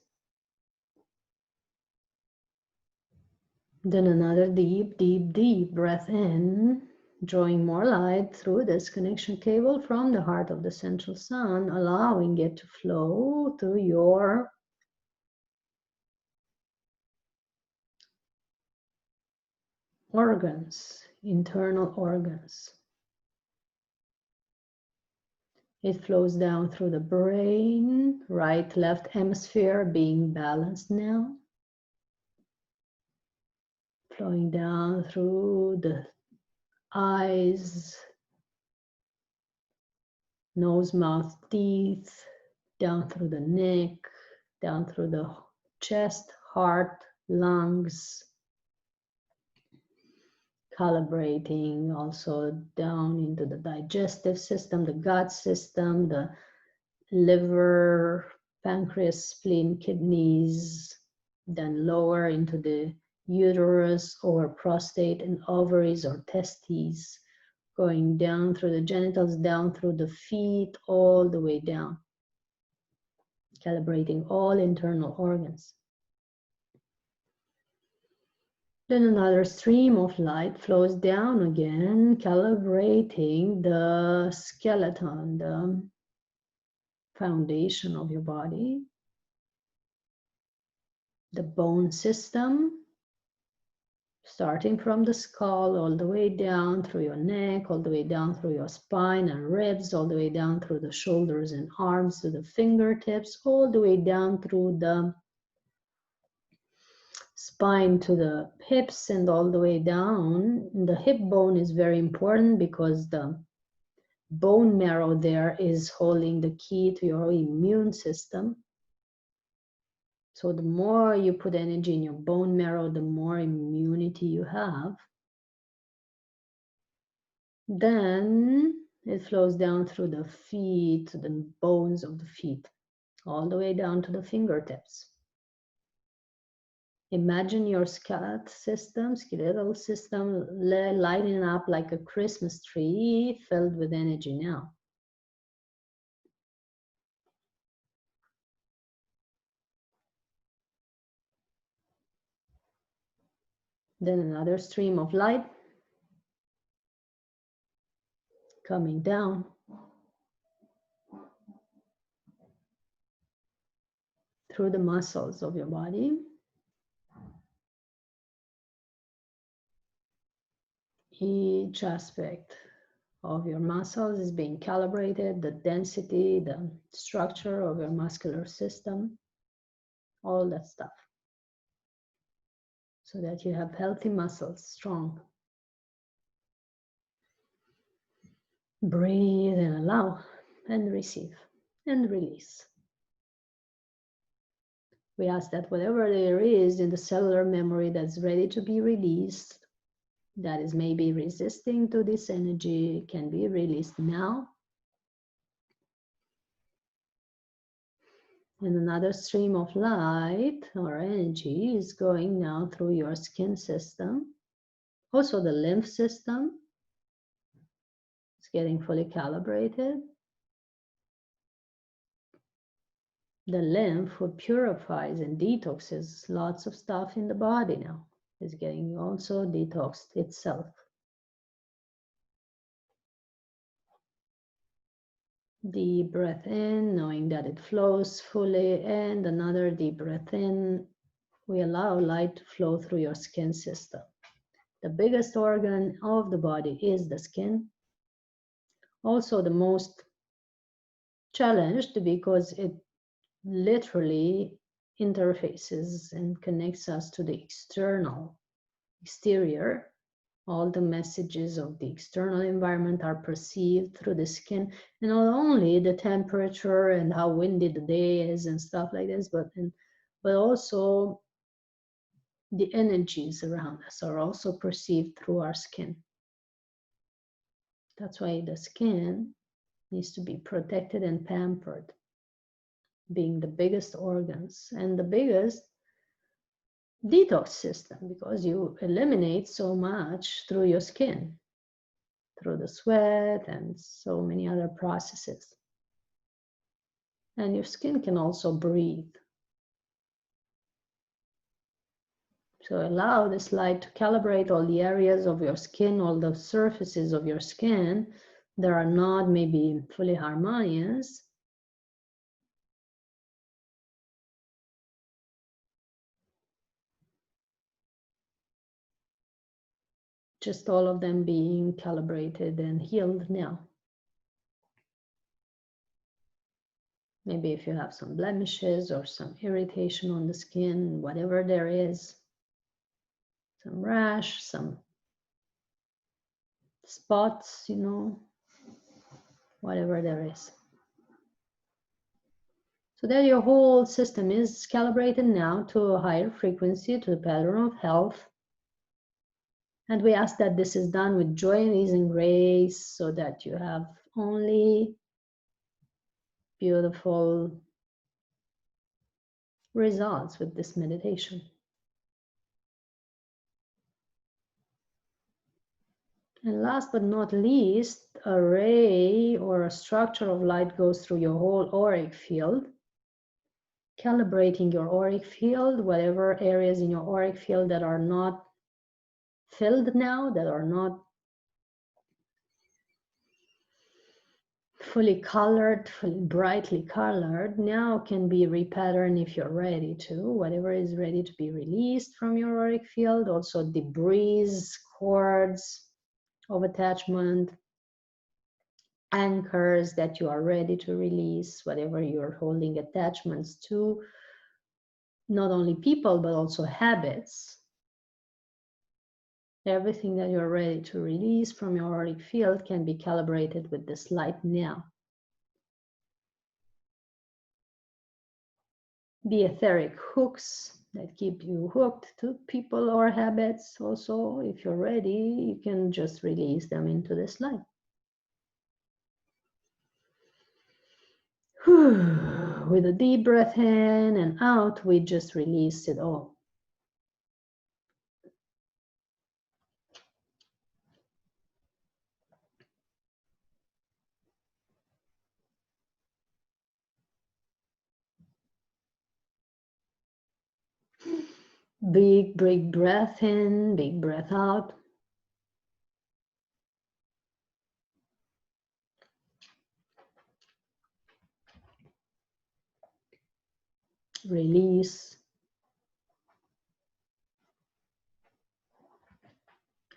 S1: Then another deep, deep, deep breath in, drawing more light through this connection cable from the heart of the central sun, allowing it to flow through your organs, internal organs. It flows down through the brain, right, left hemisphere being balanced now. Flowing down through the eyes, nose, mouth, teeth, down through the neck, down through the chest, heart, lungs, calibrating also down into the digestive system, the gut system, the liver, pancreas, spleen, kidneys, then lower into the uterus or prostate and ovaries or testes, going down through the genitals, down through the feet, all the way down, calibrating all internal organs. Then another stream of light flows down again, calibrating the skeleton, the foundation of your body, the bone system, starting from the skull all the way down through your neck, all the way down through your spine and ribs, all the way down through the shoulders and arms to the fingertips, all the way down through the spine to the hips and all the way down. The hip bone is very important because the bone marrow there is holding the key to your immune system. So the more you put energy in your bone marrow, the more immunity you have. Then it flows down through the feet, the bones of the feet, all the way down to the fingertips. Imagine your skeletal system lighting up like a Christmas tree filled with energy now. Then another stream of light coming down through the muscles of your body. Each aspect of your muscles is being calibrated, the density, the structure of your muscular system, all that stuff, so that you have healthy muscles, strong. Breathe and allow and receive and release. We ask that whatever there is in the cellular memory that's ready to be released, that is maybe resisting to this energy, can be released now. And another stream of light or energy is going now through your skin system. Also the lymph system is getting fully calibrated. The lymph, who purifies and detoxes lots of stuff in the body now, is getting also detoxed itself. Deep breath in, knowing that it flows fully, and another deep breath in. We allow light to flow through your skin system. The biggest organ of the body is the skin. Also the most challenged because it literally interfaces and connects us to the exterior. All the messages of the external environment are perceived through the skin, and not only the temperature and how windy the day is and stuff like this, but also the energies around us are also perceived through our skin. That's why the skin needs to be protected and pampered, being the biggest organs and the biggest detox system, because you eliminate so much through your skin, through the sweat and so many other processes. And your skin can also breathe. So allow this light to calibrate all the areas of your skin, all the surfaces of your skin that are not maybe fully harmonious. Just all of them being calibrated and healed now. Maybe if you have some blemishes or some irritation on the skin, whatever there is, some rash, some spots, you know, whatever there is. So that your whole system is calibrated now to a higher frequency, to the pattern of health. And we ask that this is done with joy and ease and grace, so that you have only beautiful results with this meditation. And last but not least, a ray or a structure of light goes through your whole auric field, calibrating your auric field, whatever areas in your auric field that are not filled now, that are not fully colored, fully brightly colored, now can be repatterned if you're ready to. Whatever is ready to be released from your auric field, also debris, cords of attachment, anchors that you are ready to release, whatever you're holding attachments to, not only people, but also habits. Everything that you're ready to release from your auric field can be calibrated with this light now. The etheric hooks that keep you hooked to people or habits, also, if you're ready, you can just release them into this light. With a deep breath in and out, we just release it all. Big breath in, big breath out. Release.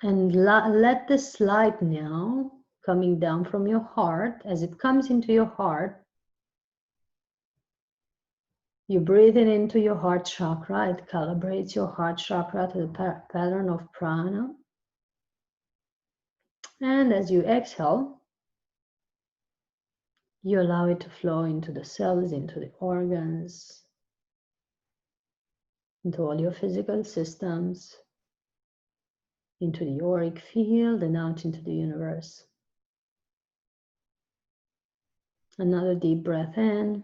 S1: And let this light now coming down from your heart. As it comes into your heart, you breathe it into your heart chakra. It calibrates your heart chakra to the pattern of prana. And as you exhale, you allow it to flow into the cells, into the organs, into all your physical systems, into the auric field and out into the universe. Another deep breath in.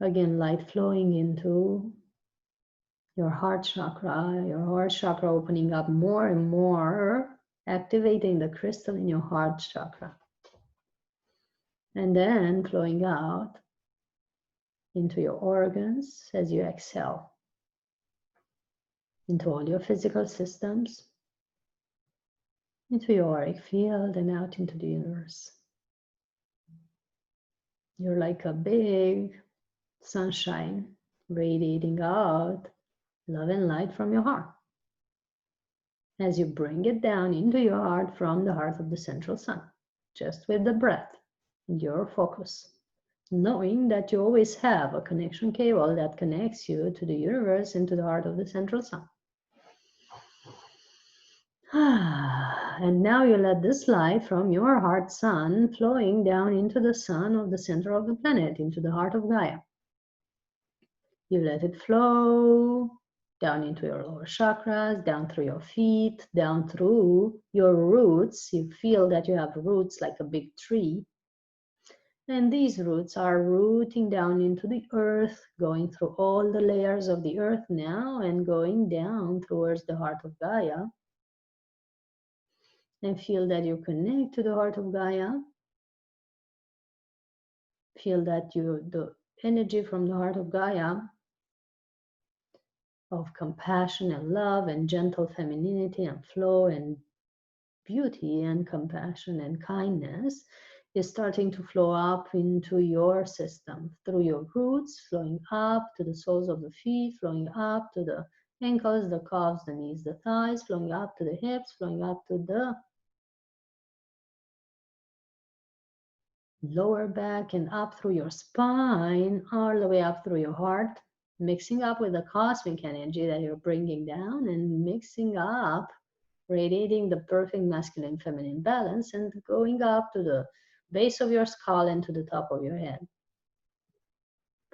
S1: Again, light flowing into your heart chakra opening up more and more, activating the crystal in your heart chakra. And then flowing out into your organs as you exhale, into all your physical systems, into your auric field and out into the universe. You're like a big sunshine radiating out love and light from your heart as you bring it down into your heart from the heart of the central sun, just with the breath and your focus, knowing that you always have a connection cable that connects you to the universe and to the heart of the central sun. And now you let this light from your heart sun flowing down into the sun of the center of the planet, into the heart of Gaia. You let it flow down into your lower chakras, down through your feet, down through your roots. You feel that you have roots like a big tree. And these roots are rooting down into the earth, going through all the layers of the earth now and going down towards the heart of Gaia. And feel that you connect to the heart of Gaia. Feel that the energy from the heart of Gaia of compassion and love and gentle femininity and flow and beauty and compassion and kindness is starting to flow up into your system through your roots, flowing up to the soles of the feet, flowing up to the ankles, the calves, the knees, the thighs, flowing up to the hips, flowing up to the lower back and up through your spine, all the way up through your heart, mixing up with the cosmic energy that you're bringing down and mixing up, radiating the perfect masculine feminine balance and going up to the base of your skull and to the top of your head,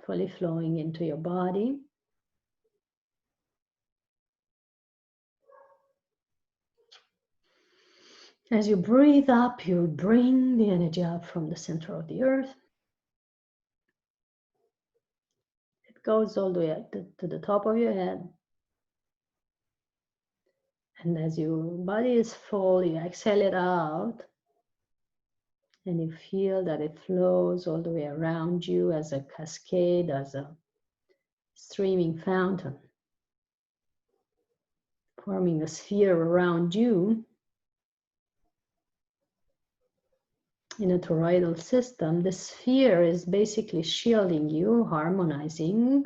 S1: fully flowing into your body. As you breathe up, you bring the energy up from the center of the earth. It goes all the way up to the top of your head. And as your body is full, you exhale it out. And you feel that it flows all the way around you as a cascade, as a streaming fountain, forming a sphere around you. In a toroidal system, the sphere is basically shielding you, harmonizing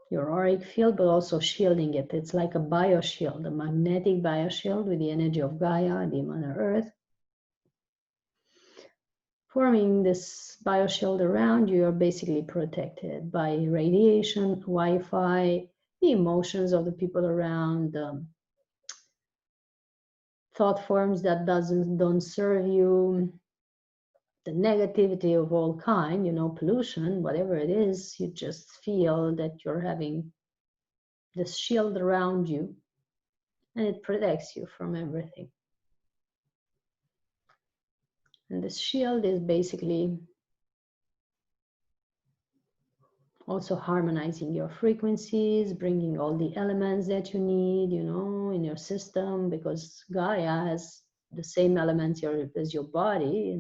S1: your auric field, but also shielding it. It's like a bioshield, a magnetic bioshield with the energy of Gaia, the Mother Earth. Forming this bioshield around you, you're basically protected by radiation, Wi-Fi, the emotions of the people around, thought forms that don't serve you, the negativity of all kind, pollution, whatever it is, you just feel that you're having this shield around you and it protects you from everything. And this shield is basically also harmonizing your frequencies, bringing all the elements that you need, in your system, because Gaia has the same elements as your body,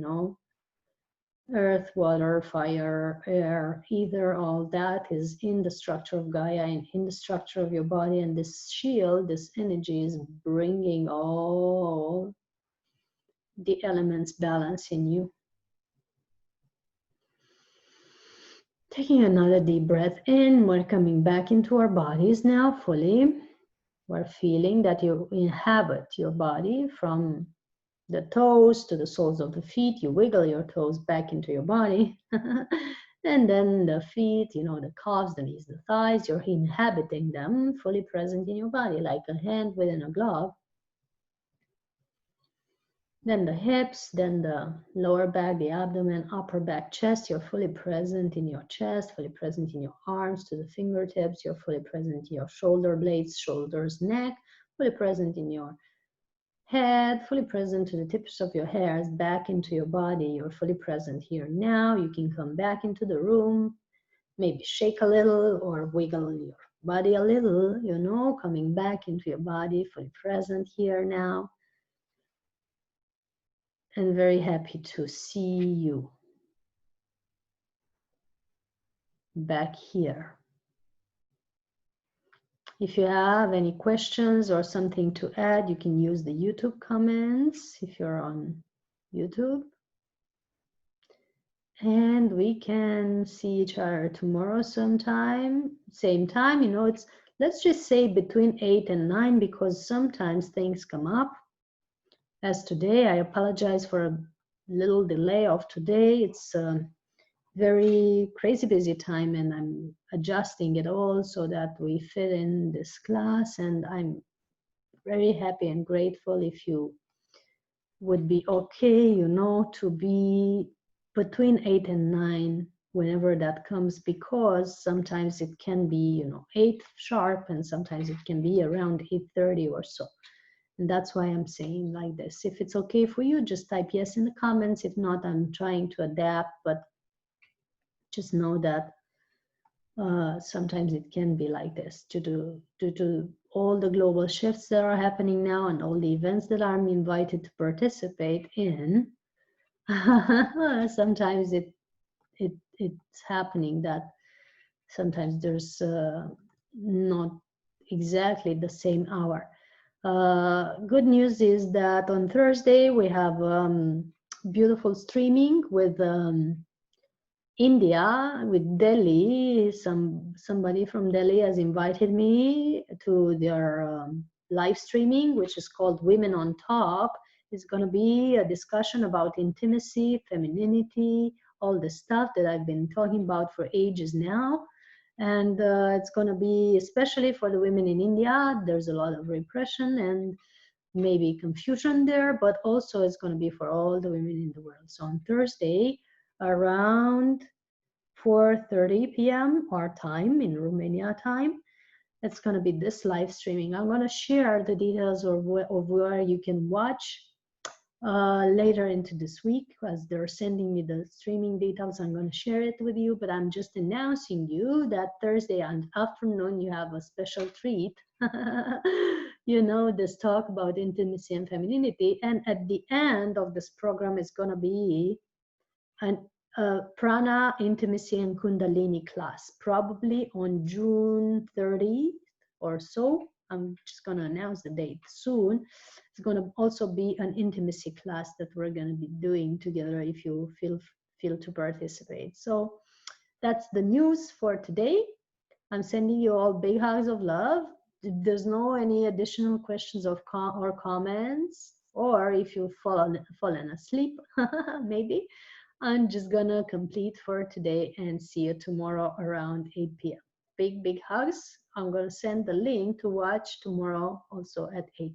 S1: earth, water, fire, air, ether, all that is in the structure of Gaia and in the structure of your body. And this shield, this energy is bringing all the elements balance in you. Taking another deep breath in, we're coming back into our bodies now fully. We're feeling that you inhabit your body from the toes to the soles of the feet. You wiggle your toes back into your body. And then the feet, you know, the calves, the knees, the thighs, you're inhabiting them, fully present in your body, like a hand within a glove. Then the hips, then the lower back, the abdomen, upper back, chest. You're fully present in your chest, fully present in your arms to the fingertips. You're fully present in your shoulder blades, shoulders, neck, fully present in your head, fully present to the tips of your hairs, back into your body. You're fully present here now. You can come back into the room, maybe shake a little or wiggle your body a little, you know, coming back into your body, fully present here now. And very happy to see you back here. If you have any questions or something to add, you can use the YouTube comments if you're on YouTube. And we can see each other tomorrow sometime, same time, you know, it's, let's just say between 8 and 9, because sometimes things come up. As today, I apologize for a little delay of today. It's a very crazy busy time and I'm adjusting it all so that we fit in this class, and I'm very happy and grateful if you would be okay, you know, to be between 8 and 9 whenever that comes, because sometimes it can be, you know, 8 sharp and sometimes it can be around 8:30 or so. And that's why I'm saying like this. If it's okay for you, just type yes in the comments. If not, I'm trying to adapt, but just know that sometimes it can be like this due to all the global shifts that are happening now and all the events that I'm invited to participate in. Sometimes it's happening that sometimes there's not exactly the same hour. Good news is that on Thursday we have beautiful streaming with India, with Delhi. Somebody from Delhi has invited me to their live streaming, which is called Women on Top. It's going to be a discussion about intimacy, femininity, all the stuff that I've been talking about for ages now. And it's going to be especially for the women in India. There's a lot of repression and maybe confusion there, but also it's going to be for all the women in the world. So on Thursday, around 4:30 p.m. our time, in Romania time, it's going to be this live streaming. I'm going to share the details of where you can watch later into this week, as they're sending me the streaming details. I'm going to share it with you, but I'm just announcing you that Thursday afternoon you have a special treat. You know, this talk about intimacy and femininity, and at the end of this program is going to be an prana, intimacy, and kundalini class, probably on June 30 or so. I'm just going to announce the date soon. It's going to also be an intimacy class that we're going to be doing together if you feel to participate. So that's the news for today. I'm sending you all big hugs of love. If there's no any additional questions or comments, or if you've fallen asleep, maybe, I'm just gonna complete for today and see you tomorrow around 8 p.m. Big hugs. I'm gonna send the link to watch tomorrow also at 8.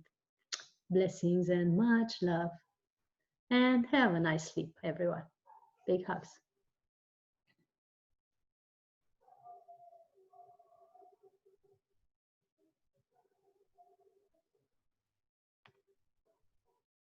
S1: Blessings and much love. And have a nice sleep, everyone. Big hugs.